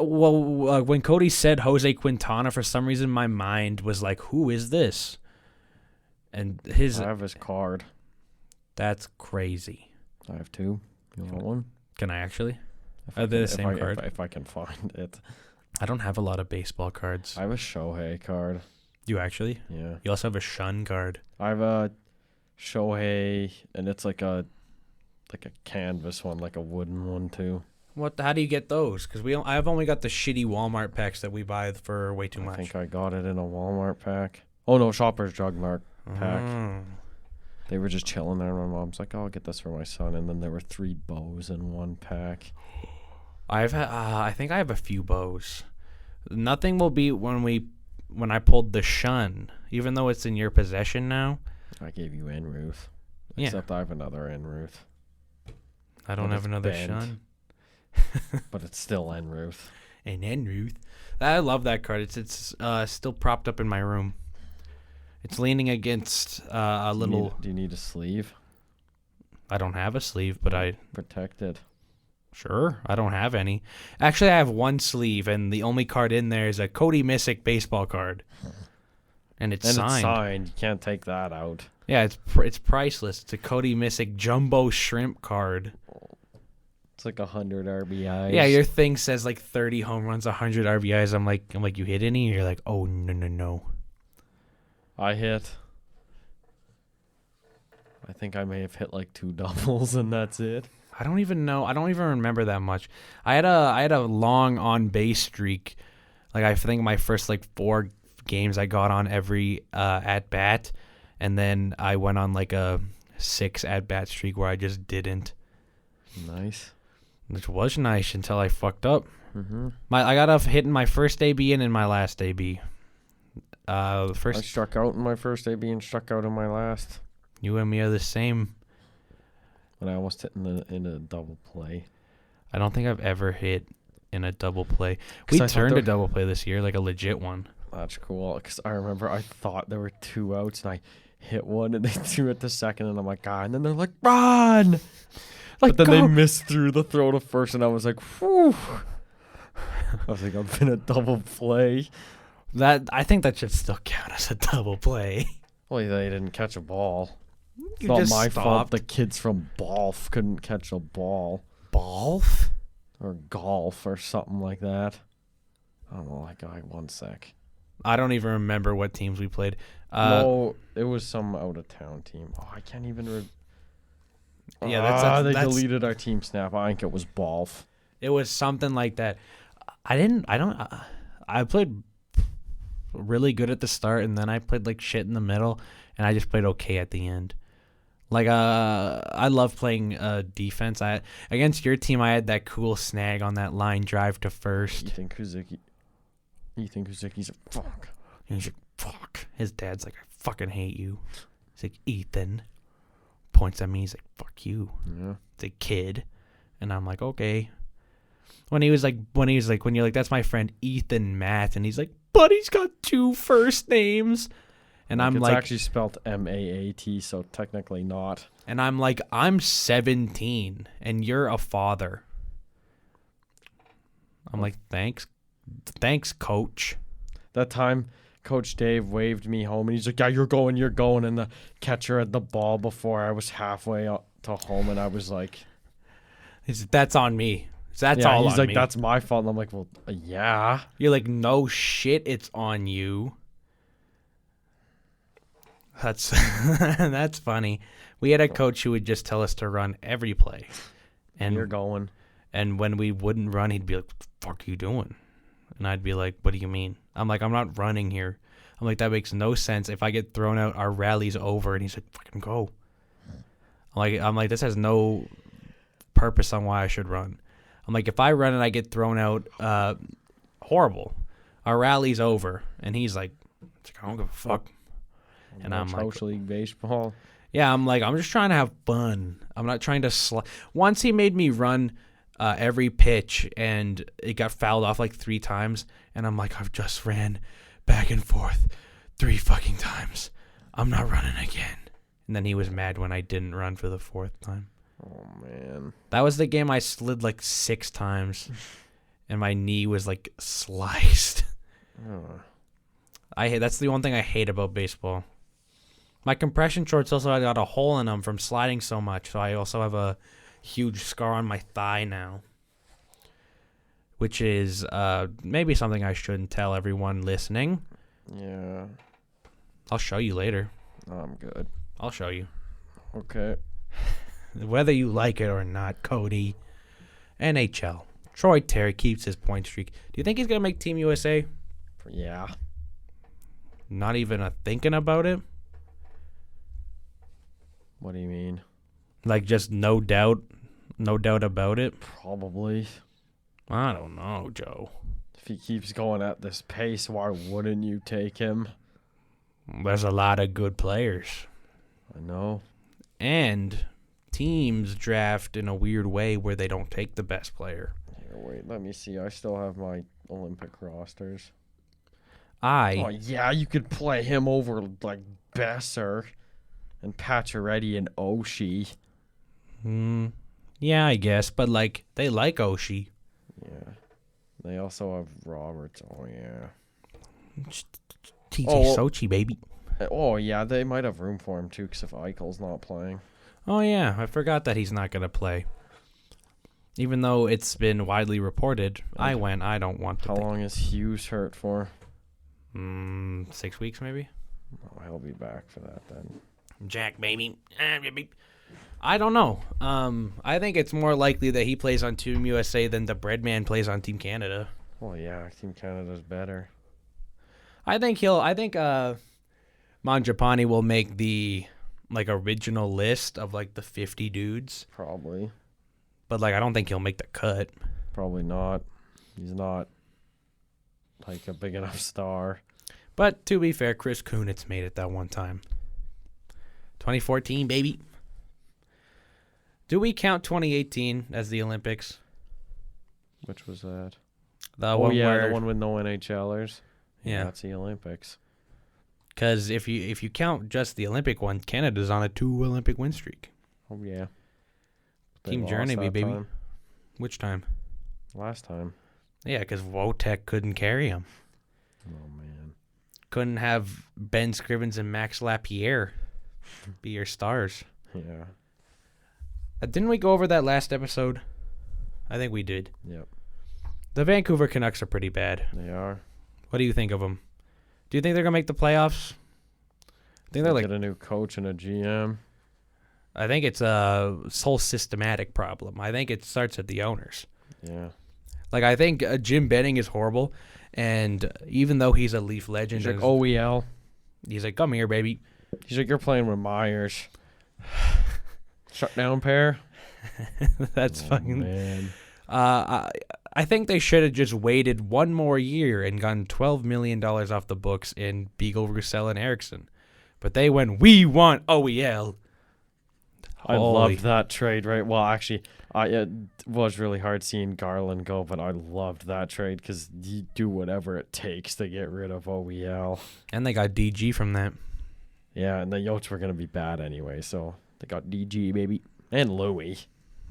Well, when Cody said Jose Quintana, for some reason my mind was like, who is this? And I have his card. That's crazy. I have 2. You want one? Can I actually? Are they the same card? If I can find it. I don't have a lot of baseball cards. I have a Shohei card. You actually? Yeah. You also have a Shun card. I have a Shohei, and it's like a canvas one, like a wooden one too. How do you get those? Because I've only got the shitty Walmart packs that we buy for way too much. I think I got it in a Walmart pack. Oh no, Shoppers Drug Mart pack. Oh. They were just chilling there, and my mom's like, "Oh, I'll get this for my son." And then there were 3 bows in one pack. I think I have a few bows. Nothing will beat when I pulled the Shun, even though it's in your possession now. I gave you Enruth. Yeah. Except I have another Enruth. I don't have another bent. Shun. But it's still Enruth. An Enruth. I love that card. It's still propped up in my room. It's leaning against a little... Do you need a sleeve? I don't have a sleeve, but I... Protected. Sure, I don't have any. Actually, I have one sleeve, and the only card in there is a Cody Misyk baseball card. And it's signed. You can't take that out. Yeah, it's priceless. It's a Cody Misyk jumbo shrimp card. It's like 100 RBIs. Yeah, your thing says like 30 home runs, 100 RBIs. I'm like, you hit any? You're like, oh no. I hit. I think I may have hit like 2 doubles and that's it. I don't even know. I don't even remember that much. I had a long on base streak. Like I think my first like 4 games I got on every at bat, and then I went on like a 6 at bat streak where I just didn't. Nice. Which was nice until I fucked up. Mm-hmm. I got off hitting my first AB and in my last AB. I struck out in my first AB and struck out in my last. You and me are the same. And I almost hit in a double play. I don't think I've ever hit in a double play. We turned a double play this year, like a legit one. That's cool, because I remember I thought there were 2 outs, and I hit one, and they threw it to second, and I'm like, God. And then they're like, run! Like, but then they missed through the throw to first, and I was like, whew. I was like, I've been a double play. I think that should still count as a double play. Well, they didn't catch a ball. It's not my fault the kids from Balf couldn't catch a ball. Balf? Or golf or something like that. I don't know, like, 1 sec. I don't even remember what teams we played. No, it was some out-of-town team. Oh, I can't even... Yeah, they deleted our team snap. I think it was Balf. It was something like that. I played really good at the start, and then I played like shit in the middle, and I just played okay at the end. Like, I love playing defense. Against your team, I had that cool snag on that line drive to first. Ethan Kuzicki's a fuck. And he's like, fuck. His dad's like, I fucking hate you. He's like, Ethan. Points at me. He's like, fuck you. Yeah. It's a kid. And I'm like, okay. When you're like, that's my friend Ethan Matt. And he's like, but he's got 2 first names. And I'm like, it's actually spelled M-A-A-T, so technically not. And I'm like, I'm 17 and you're a father. I'm like, thanks, coach. That time, Coach Dave waved me home, and he's like, yeah, you're going. And the catcher had the ball before I was halfway to home, and I was like... That's on me. That's all on me. He's like, that's my fault. And I'm like, well, yeah. You're like, no shit, it's on you. That's that's funny. We had a coach who would just tell us to run every play. And you're going. And when we wouldn't run, he'd be like, what the fuck are you doing? And I'd be like, what do you mean? I'm like, I'm not running here. I'm like, that makes no sense. If I get thrown out, our rally's over. And he's like, fucking go. I'm like, this has no purpose on why I should run. I'm like, if I run and I get thrown out, horrible. Our rally's over. And he's like, I don't give a fuck. And I'm like, House League baseball. Yeah, I'm like, I'm just trying to have fun. I'm not trying to Once he made me run every pitch, and it got fouled off like 3 times, and I'm like, I've just ran back and forth 3 fucking times. I'm not running again. And then he was mad when I didn't run for the 4th time. Oh, man. That was the game I slid like 6 times, and my knee was like sliced. Oh. That's the one thing I hate about baseball. My compression shorts also got a hole in them from sliding so much, so I also have a huge scar on my thigh now, which is maybe something I shouldn't tell everyone listening. Yeah. I'll show you later. No, I'm good. I'll show you. Okay. Whether you like it or not, Cody. NHL. Troy Terry keeps his point streak. Do you think he's going to make Team USA? Yeah. Not even thinking about it? What do you mean? Like, just no doubt about it? Probably. I don't know, Joe. If he keeps going at this pace, why wouldn't you take him? There's a lot of good players. I know. And teams draft in a weird way where they don't take the best player. Here, wait, let me see. I still have my Olympic rosters. Oh, yeah, you could play him over, like, Besser and Pacioretty and Oshie. Yeah, I guess. But, like, they like Oshie. Yeah. They also have Roberts. Oh, yeah. TJ Sochi, baby. Oh, yeah, they might have room for him, too, because if Eichel's not playing. Oh, yeah, I forgot that he's not going to play. Even though it's been widely reported, I don't want to. How long is Hughes hurt for? 6 weeks, maybe? Oh, he'll be back for that then. Jack, baby. I don't know. I think it's more likely that he plays on Team USA than the Breadman plays on Team Canada. Oh, yeah, Team Canada's better. I think Mangiapane will make the original list of the 50 dudes. Probably. But I don't think he'll make the cut. Probably not. He's not a big enough star. But to be fair, Chris Kunitz made it that one time. 2014, baby. Do we count 2018 as the Olympics? Which was that? The one with no NHLers. Yeah, that's the Olympics. Because if you count just the Olympic one, Canada's on a 2 Olympic win streak. Oh yeah. Team Jeremy, baby. Time. Which time? Last time. Yeah, because Wojtek couldn't carry him. Oh man. Couldn't have Ben Scrivens and Max Lapierre be your stars. Yeah. Didn't we go over that last episode? I think we did. Yep. The Vancouver Canucks are pretty bad. They are. What do you think of them? Do you think they're going to make the playoffs? I think they're get a new coach and a GM. I think it's a whole systematic problem. I think it starts at the owners. Yeah. I think Jim Benning is horrible, and even though he's a Leaf legend, he's OEL. He's come here, baby. He's you're playing with Myers. Shutdown pair. That's fucking. Man. I think they should have just waited one more year and gotten $12 million off the books in Beagle, Roussel, and Erickson. But they went, we want OEL. I loved that trade, right? Well, actually, it was really hard seeing Garland go, but I loved that trade because you do whatever it takes to get rid of OEL. And they got DG from that. Yeah, and the Yotes were going to be bad anyway, so they got DG, baby. And Louis.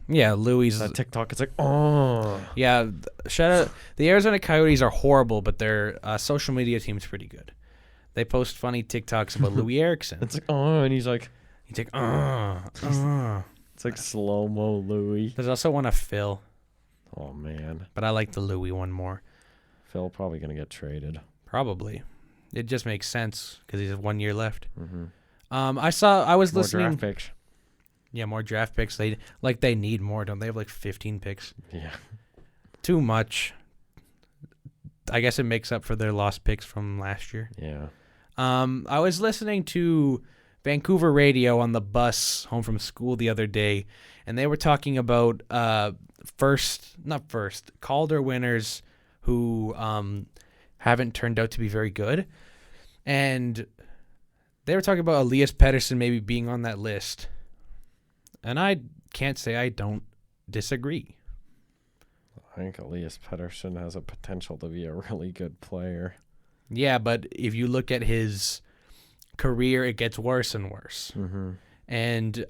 Yeah, Louis. That TikTok, it's oh. Yeah, shout out. The Arizona Coyotes are horrible, but their social media team's pretty good. They post funny TikToks about Louis Erickson. It's and he's like. It's like, It's slow-mo Louis. There's also one of Phil. Oh, man. But I like the Louis one more. Phil probably going to get traded. Probably. It just makes sense because he has 1 year left. Mm-hmm. I was listening. More draft picks. Yeah, more draft picks. They need more, don't they? Have 15 picks. Yeah. Too much. I guess it makes up for their lost picks from last year. Yeah. I was listening to Vancouver radio on the bus home from school the other day, and they were talking about Calder winners who haven't turned out to be very good. And they were talking about Elias Pettersson maybe being on that list. And I can't say I don't disagree. I think Elias Pettersson has a potential to be a really good player. Yeah, but if you look at his career, it gets worse and worse. Mm-hmm. And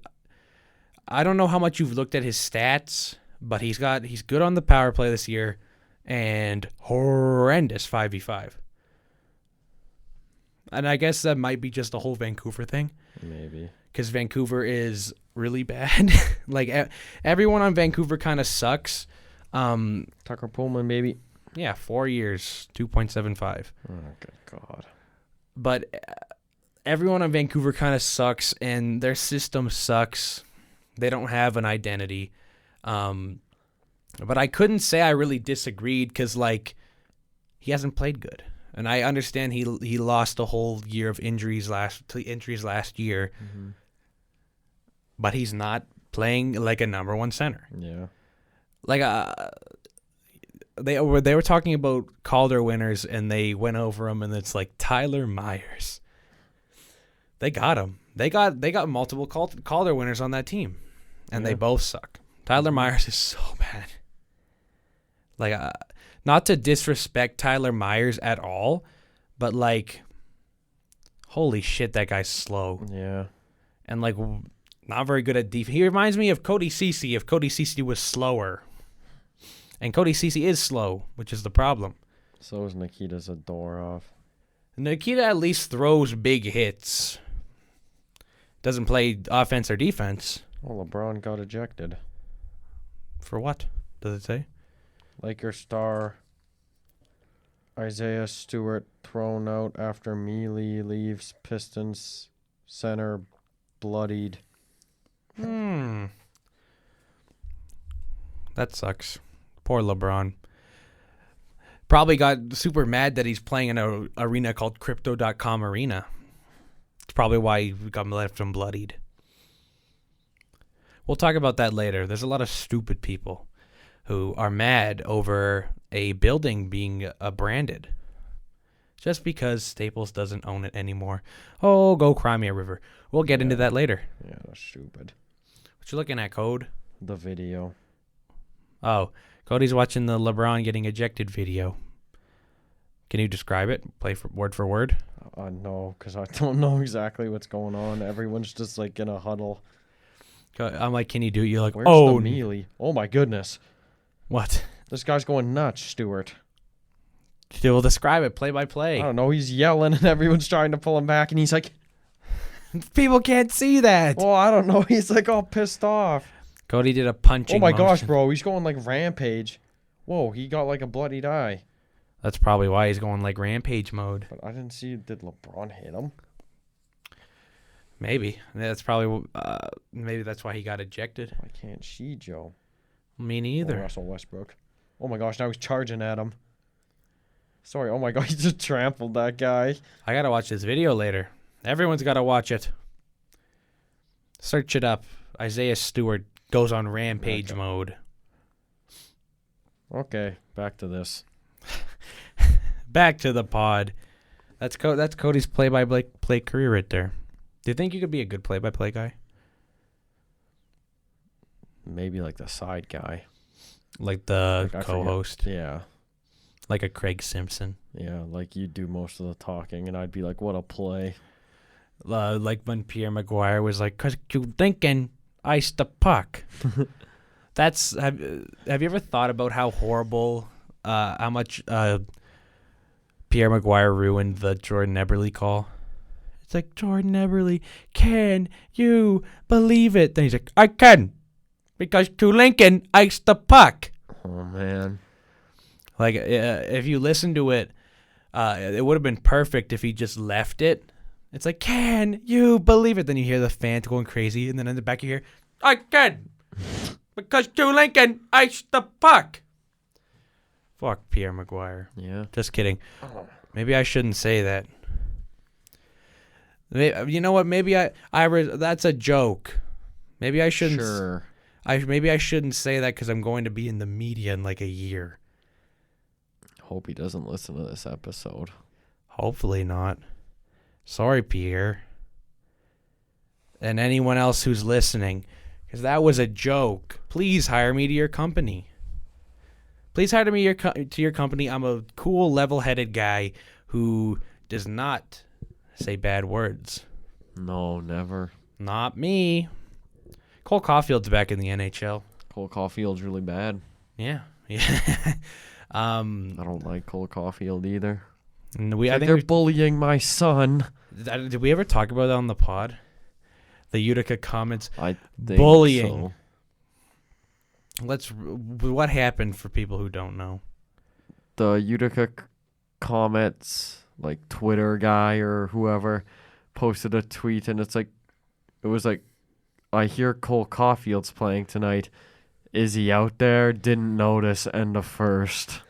I don't know how much you've looked at his stats, but he's good on the power play this year and horrendous 5v5. And I guess that might be just the whole Vancouver thing. Maybe. Because Vancouver is really bad. Everyone on Vancouver kind of sucks. Tucker Pullman, maybe. Yeah, 4 years, 2.75. Oh, good God. But everyone on Vancouver kind of sucks, and their system sucks. They don't have an identity. But I couldn't say I really disagreed because, he hasn't played good. And I understand he lost a whole year of injuries last year. Mm-hmm. But he's not playing like a number one center. Yeah. They were talking about Calder winners, and they went over him, and it's Tyler Myers. They got him. They got multiple Calder winners on that team, and they both suck. Tyler Myers is so bad. Not to disrespect Tyler Myers at all, but holy shit, that guy's slow. Yeah. And not very good at defense. He reminds me of Cody Ceci if Cody Ceci was slower. And Cody Ceci is slow, which is the problem. So is Nikita Zadorov. Nikita at least throws big hits. Doesn't play offense or defense. Well, LeBron got ejected. For what? Does it say? Lakers star Isaiah Stewart thrown out after Mealy leaves Pistons center bloodied. That sucks. Poor LeBron. Probably got super mad that he's playing in an arena called Crypto.com Arena. It's probably why he got left him bloodied. We'll talk about that later. There's a lot of stupid people who are mad over a building being branded just because Staples doesn't own it anymore. Oh, go cry me a river. We'll get into that later. Yeah, that's stupid. What you looking at, Code? The video. Oh, Cody's watching the LeBron getting ejected video. Can you describe it? Play word for word? No, because I don't know exactly what's going on. Everyone's just like in a huddle. I'm like, can you do it? You're like, where's oh. the Mealy? Oh, my goodness. What? This guy's going nuts, Stewart. We'll describe it play by play. I don't know. He's yelling and everyone's trying to pull him back. And he's like, people can't see that. well, I don't know. He's like all pissed off. Cody did a punching Oh, my motion. gosh, bro. He's going like rampage. Whoa, he got like a bloodied eye. That's probably why he's going like rampage mode. But I didn't see, did LeBron hit him? Maybe. That's probably, maybe that's why he got ejected. I can't see Joe. Me neither. Russell Westbrook. Oh my gosh, now he's charging at him. Sorry, oh my god, he just trampled that guy. I gotta watch this video later. Everyone's gotta watch it. Search it up. Isaiah Stewart goes on rampage mode. Okay, back to this. Back to the pod. That's Cody's play-by-play career right there. Do you think you could be a good play-by-play guy? Maybe like the side guy. Like the co-host? Yeah. Like a Craig Simpson? Yeah, like you do most of the talking, and I'd be like, what a play. Like when Pierre Maguire was like, "'Cause you thinking ice the puck." Have you ever thought about how horrible, how much Pierre Maguire ruined the Jordan Eberle call? It's like, Jordan Eberle, can you believe it? Then he's like, I can, because to Lincoln iced the puck. Oh, man. Like, if you listen to it, it would have been perfect if he just left it. It's like, can you believe it? Then you hear the fans going crazy, and then in the back you hear, I can, because to Lincoln iced the puck. Fuck Pierre Maguire. Yeah. Just kidding. Maybe I shouldn't say that. You know what? Maybe that's a joke. Maybe I shouldn't. Sure. Maybe I shouldn't say that because I'm going to be in the media in like a year. Hope he doesn't listen to this episode. Hopefully not. Sorry, Pierre. And anyone else who's listening, because that was a joke. Please hire me to your company. Please hire me to your company. I'm a cool, level-headed guy who does not say bad words. No, never. Not me. Cole Caulfield's back in the NHL. Cole Caulfield's really bad. Yeah. I don't like Cole Caulfield either. I think they're bullying my son. Did we ever talk about that on the pod? The Utica comments. I think bullying. So. What happened for people who don't know? The Utica comments, like Twitter guy or whoever, posted a tweet, and it was like, I hear Cole Caulfield's playing tonight. Is he out there? Didn't notice. End of first.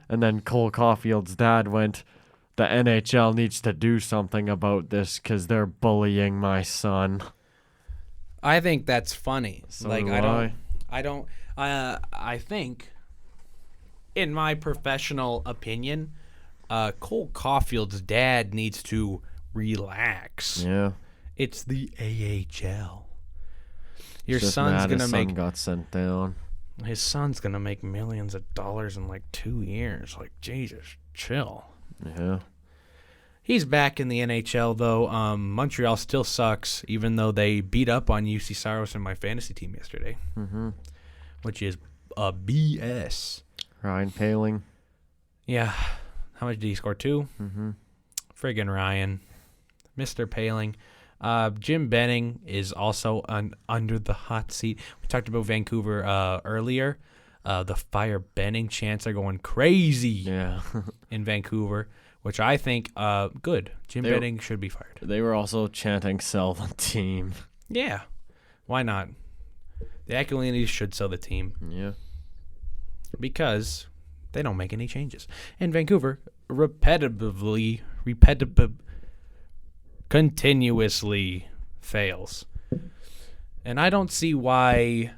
And then Cole Caulfield's dad went, the NHL needs to do something about this because they're bullying my son. I think that's funny. So like do I think, in my professional opinion, Cole Caulfield's dad needs to relax. Yeah. It's the AHL. Your Just son's mad gonna his make son got sent down. His son's gonna make millions of dollars in like 2 years. Like, Jesus, chill. Yeah. He's back in the NHL though. Montreal still sucks, even though they beat up on UC Saros and my fantasy team yesterday. Mm-hmm. Which is a BS. Ryan Poehling. Yeah. How much did he score? 2? Mm-hmm. Friggin' Ryan. Mr. Paling. Jim Benning is also under the hot seat. We talked about Vancouver earlier. The Fire Benning chants are going crazy in Vancouver, which I think good. Jim Benning should be fired. They were also chanting sell the team. Yeah. Why not? The Aquilinis should sell the team. Yeah. Because they don't make any changes. And Vancouver continuously fails. And I don't see why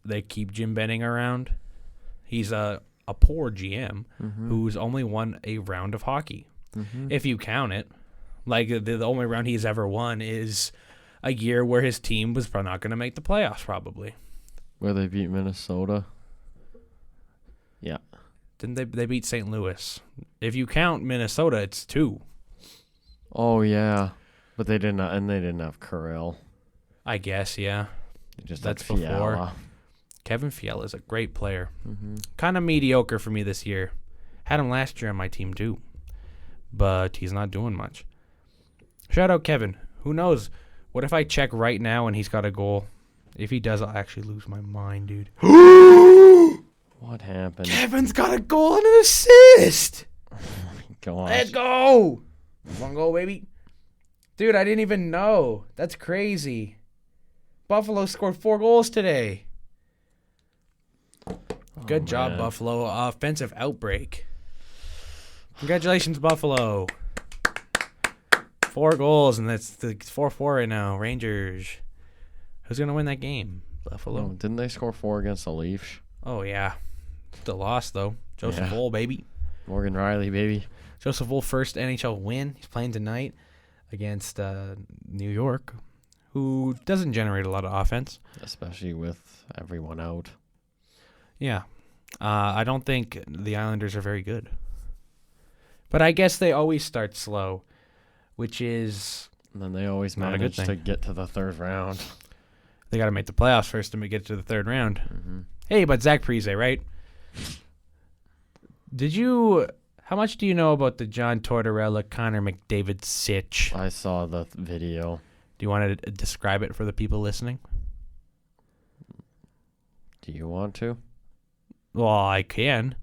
they keep Jim Benning around. He's a poor GM who's only won a round of hockey. If you count it. Like, the only round he's ever won is a year where his team was not going to make the playoffs, probably. Where they beat Minnesota. Yeah. Didn't they beat St. Louis? If you count Minnesota, it's 2. Oh, yeah. But they didn't have Carell. I guess, yeah. That's before. Kevin Fiala is a great player. Kind of mediocre for me this year. Had him last year on my team, too. But he's not doing much. Shout out Kevin. Who knows? What if I check right now and he's got a goal? If he does, I'll actually lose my mind, dude. What happened? Kevin's got a goal and an assist. Oh my gosh. Let's go. One goal, baby. Dude, I didn't even know. That's crazy. Buffalo scored 4 goals today. Good job, Buffalo. Offensive outbreak. Congratulations, Buffalo. 4 goals, and that's 4-4 right now. Rangers. Who's going to win that game? Buffalo. Oh, didn't they score 4 against the Leafs? Oh, yeah. The loss, though. Joseph Woll, baby. Morgan Riley, baby. Joseph Woll, first NHL win. He's playing tonight against New York, who doesn't generate a lot of offense. Especially with everyone out. Yeah. I don't think the Islanders are very good. But I guess they always start slow, which is and then they always manage to get to the third round. They got to make the playoffs first to get to the third round. Hey, but Zach Parise, right? How much do you know about the John Tortorella, Connor McDavid sitch? I saw the video. Do you want to describe it for the people listening? Do you want to? Well, I can.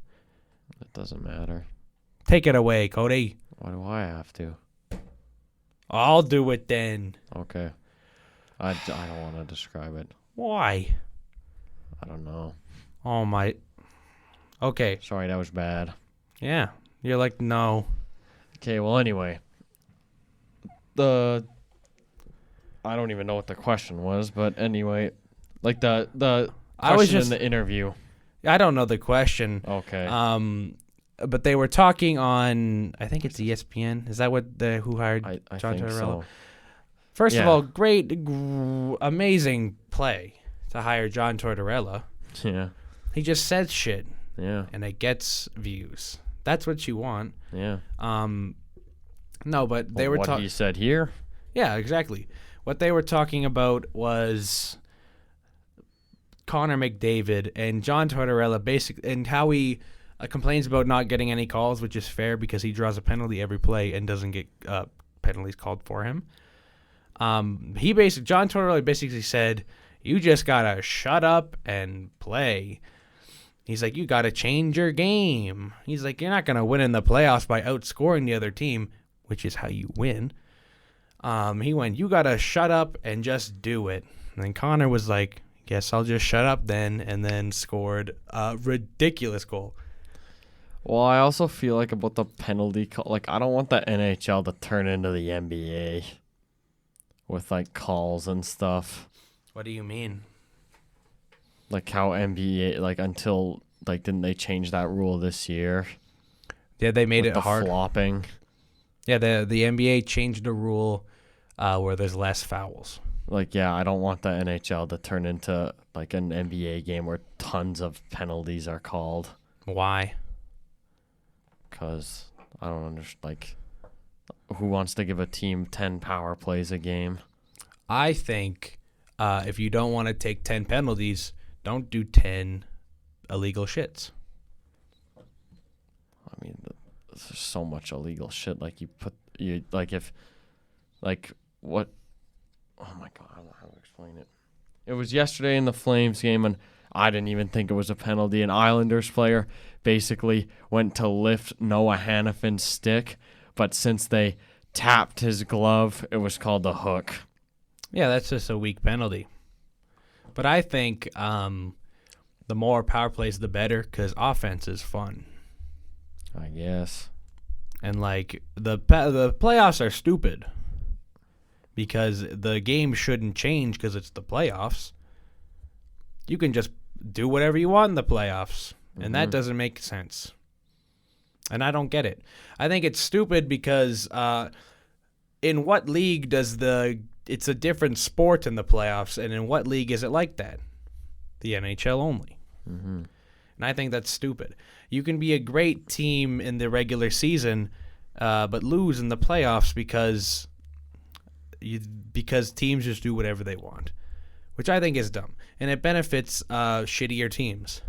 It doesn't matter. Take it away, Cody. Why do I have to? I'll do it then. Okay. I don't want to describe it. Why? I don't know. Oh, my. Okay. Sorry, that was bad. Yeah. You're like, no. Okay, well, anyway. I don't even know what the question was, but anyway. Like the question in the interview. I don't know the question. Okay. But they were talking on, I think it's ESPN. Is that who hired John Tortorella? So. First of all, great, amazing play to hire John Tortorella. Yeah. He just says shit. Yeah. And it gets views. That's what you want. Yeah. No, but they were talking. What he said here? Yeah, exactly. What they were talking about was Connor McDavid and John Tortorella and how he complains about not getting any calls, which is fair because he draws a penalty every play and doesn't get penalties called for him. John Tortorella basically said, you just gotta shut up and play. He's like, you gotta change your game. He's like, you're not gonna win in the playoffs by outscoring the other team, which is how you win. He went, you gotta shut up and just do it. And then Connor was like, guess I'll just shut up then, and then scored a ridiculous goal. Well, I also feel like about the penalty call, like I don't want the NHL to turn into the NBA with like calls and stuff. What do you mean? Like how NBA, like until like didn't they change that rule this year? Yeah, they made it hard. Flopping. Yeah, the NBA changed the rule where there's less fouls. Like, yeah, I don't want the NHL to turn into like an NBA game where tons of penalties are called. Why? Because I don't understand. Like, who wants to give a team 10 power plays a game? I think if you don't want to take 10 penalties, don't do 10 illegal shits. I mean, there's so much illegal shit. Like what? Oh my God, I don't know how to explain it. It was yesterday in the Flames game, and I didn't even think it was a penalty. An Islanders player basically went to lift Noah Hannifin's stick, but since they tapped his glove, it was called a hook. Yeah, that's just a weak penalty. But I think the more power plays, the better, because offense is fun. I guess. And, like, the playoffs are stupid because the game shouldn't change because it's the playoffs. You can just do whatever you want in the playoffs, and that doesn't make sense. And I don't get it. I think it's stupid because in what league does it's a different sport in the playoffs, and in what league is it like that? The NHL only. Mm-hmm. And I think that's stupid. You can be a great team in the regular season, but lose in the playoffs because teams just do whatever they want, which I think is dumb. And it benefits shittier teams,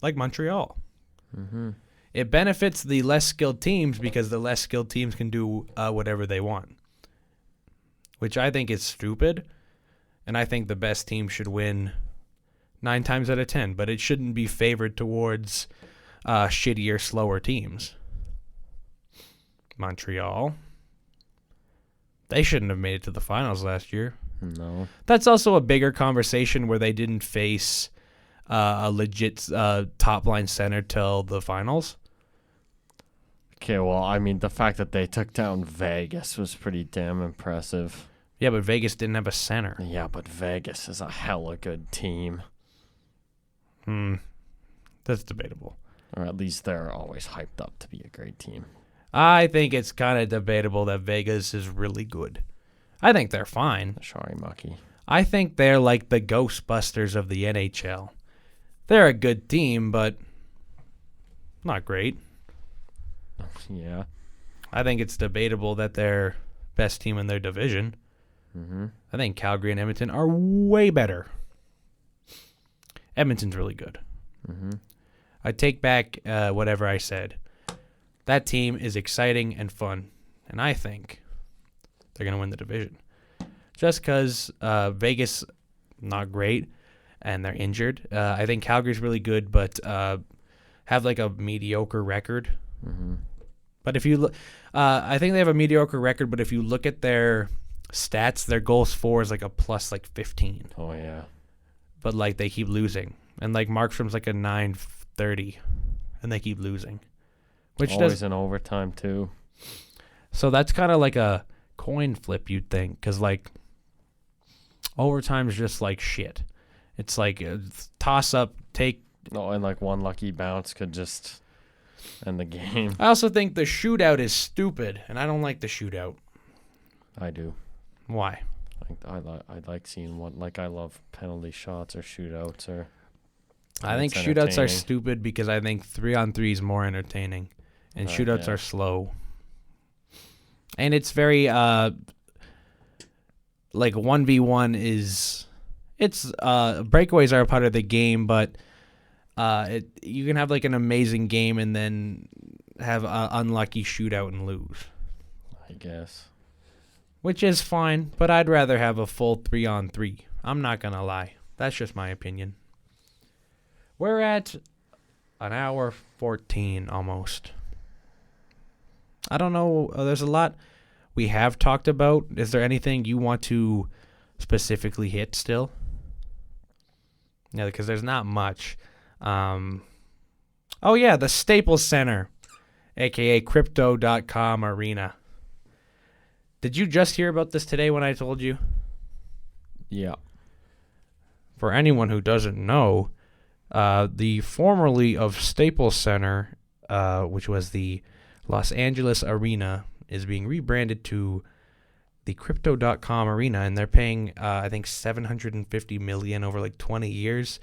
like Montreal. Mm-hmm. It benefits the less skilled teams because the less skilled teams can do whatever they want, which I think is stupid. And I think the best team should win 9 times out of 10, but it shouldn't be favored towards shittier, slower teams. Montreal, they shouldn't have made it to the finals last year. No. That's also a bigger conversation where they didn't face a legit top-line center till the finals. Okay, well, I mean, the fact that they took down Vegas was pretty damn impressive. Yeah, but Vegas didn't have a center. Yeah, but Vegas is a hella good team. That's debatable. Or at least they're always hyped up to be a great team. I think it's kind of debatable that Vegas is really good. I think they're fine. Sorry, Mucky. I think they're like the Ghostbusters of the NHL. They're a good team, but not great. Yeah. I think it's debatable that they're best team in their division. Mm-hmm. I think Calgary and Edmonton are way better. Edmonton's really good. Mm-hmm. I take back whatever I said. That team is exciting and fun, and I think they're going to win the division. Just because Vegas, not great, and they're injured. I think Calgary's really good, but have like a mediocre record. Mm-hmm. But if you look, I think they have a mediocre record, but if you look at their stats, their goals for is like a plus like 15. Oh, yeah. But like they keep losing. And like Markstrom's like a 930, and they keep losing. Which always in overtime, too. So that's kind of like a coin flip, you'd think, because like overtime's just like shit. It's like a toss up, take. No, and like one lucky bounce could just end the game. I also think the shootout is stupid, and I don't like the shootout. I do. Why? I like seeing one. Like I love penalty shots or shootouts or. I think shootouts are stupid because I think 3-on-3 is more entertaining, and shootouts are slow. And it's very like 1v1 is. It's breakaways are a part of the game, but you can have like an amazing game and then have an unlucky shootout and lose. I guess. Which is fine, but I'd rather have a full 3-on-3. I'm not going to lie. That's just my opinion. We're at an hour 14 almost. I don't know. There's a lot we have talked about. Is there anything you want to specifically hit still? Yeah, because there's not much. Oh, yeah, the Staples Center, a.k.a. Crypto.com Arena. Did you just hear about this today when I told you? Yeah. For anyone who doesn't know, the formerly of Staples Center, which was the Los Angeles Arena, is being rebranded to the Crypto.com Arena, and they're paying, I think, $750 million over like 20 years,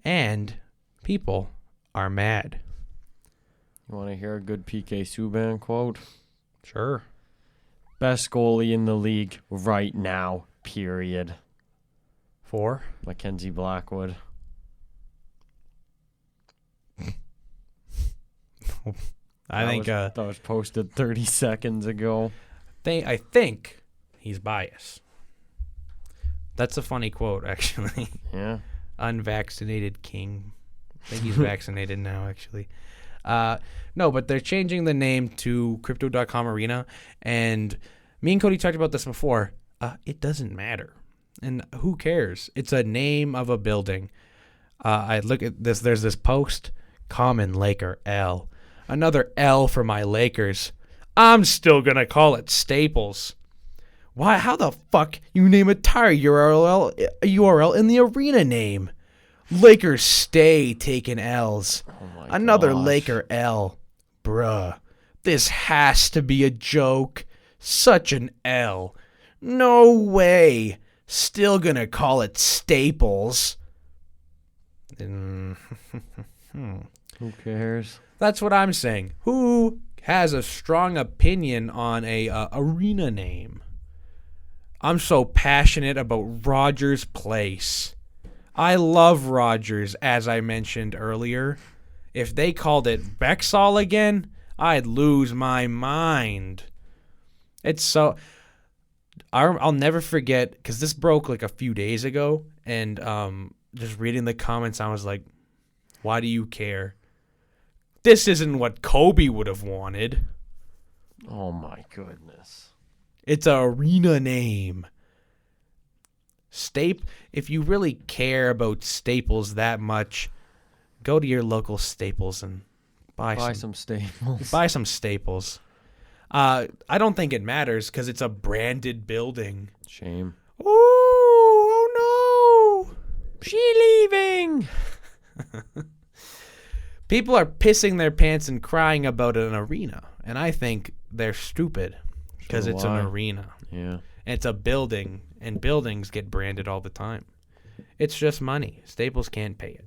and people are mad. You want to hear a good PK Subban quote? Sure. Best goalie in the league right now, period. For? Mackenzie Blackwood. That was posted 30 seconds ago. I think he's biased. That's a funny quote, actually. Yeah. Unvaccinated king. I think he's vaccinated now, actually. No, but they're changing the name to Crypto.com Arena. And me and Cody talked about this before. It doesn't matter. And who cares? It's a name of a building. I look at this. There's this post. Common Laker L. Another L for my Lakers. I'm still going to call it Staples. Why? How the fuck you name a tire URL in the arena name? Lakers stay taking L's. Oh my Another gosh. Laker L. Bruh. This has to be a joke. Such an L. No way. Still gonna call it Staples. Who cares? That's what I'm saying. Who has a strong opinion on a arena name? I'm so passionate about Rogers Place. I love Rogers, as I mentioned earlier. If they called it Bexall again, I'd lose my mind. It's so... I'll never forget, because this broke like a few days ago, and just reading the comments, I was like, why do you care? This isn't what Kobe would have wanted. Oh my goodness. It's an arena name. If you really care about Staples that much, go to your local Staples and buy some Staples. Buy some Staples. I don't think it matters because it's a branded building. Shame. Oh no! She leaving! People are pissing their pants and crying about an arena, and I think they're stupid because it's an arena. Yeah. And it's a building, and buildings get branded all the time. It's just money. Staples can't pay it.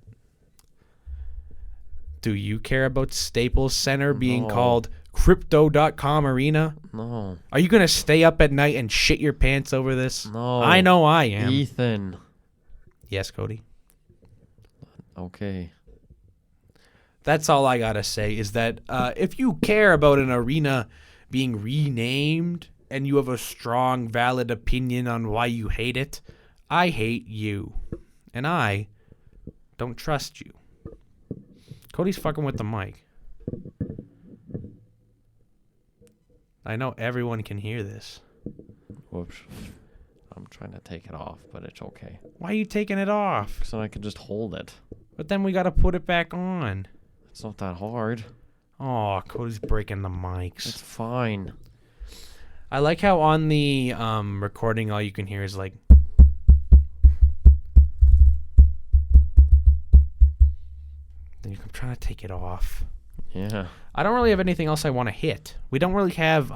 Do you care about Staples Center being called Crypto.com Arena? No. Are you going to stay up at night and shit your pants over this? No. I know I am. Ethan. Yes, Cody. Okay. That's all I got to say is that if you care about an arena being renamed and you have a strong, valid opinion on why you hate it, I hate you. And I don't trust you. Cody's fucking with the mic. I know everyone can hear this. Whoops. I'm trying to take it off, but it's okay. Why are you taking it off? So I can just hold it. But then we got to put it back on. It's not that hard. Oh, Cody's breaking the mics. It's fine. I like how on the recording all you can hear is like... Then I'm trying to take it off. Yeah. I don't really have anything else I want to hit. We don't really have...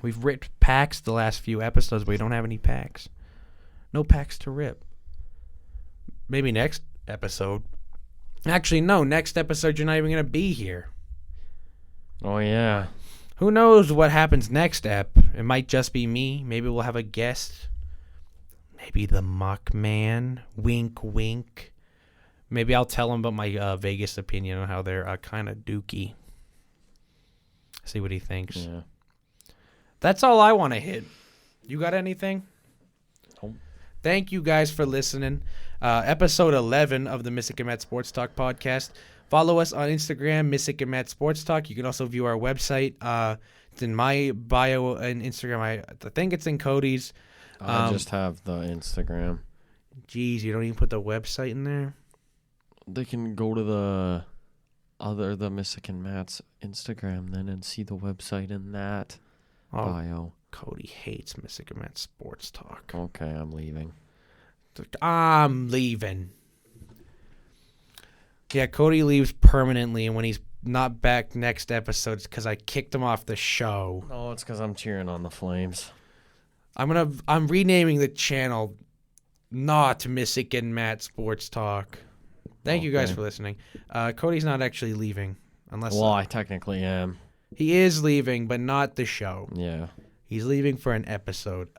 We've ripped packs the last few episodes, but we don't have any packs. No packs to rip. Maybe next episode. Actually, no. Next episode, you're not even going to be here. Oh, yeah. Who knows what happens next ep? It might just be me. Maybe we'll have a guest. Maybe the Muck Man. Wink, wink. Maybe I'll tell him about my Vegas opinion on how they're kind of dookie. See what he thinks. Yeah. That's all I want to hit. You got anything? Nope. Thank you guys for listening. Episode 11 of the Misyk And Maat Sports Talk podcast. Follow us on Instagram, Misyk And Maat Sports Talk. You can also view our website. It's in my bio and Instagram. I think it's in Cody's. I just have the Instagram. Geez, you don't even put the website in there? They can go to the Misyk And Maat's Instagram then and see the website in that bio. Cody hates Misyk And Maat Sports Talk. Okay, I'm leaving. I'm leaving. Yeah, Cody leaves permanently, and when he's not back next episode, it's because I kicked him off the show. No, it's because I'm cheering on the Flames. I'm renaming the channel not Misyk And Maat Sports Talk. Thank you guys for listening. Cody's not actually leaving, unless. Well, I technically am. He is leaving, but not the show. Yeah. He's leaving for an episode.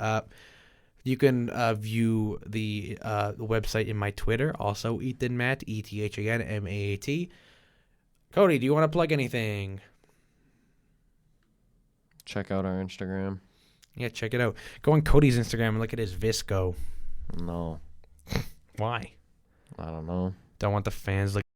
You can view the website in my Twitter. Also, Ethan Maat, ETHAN MAAT. Cody, do you want to plug anything? Check out our Instagram. Yeah, check it out. Go on Cody's Instagram and look at his Visco. No. Why? I don't know. Don't want the fans looking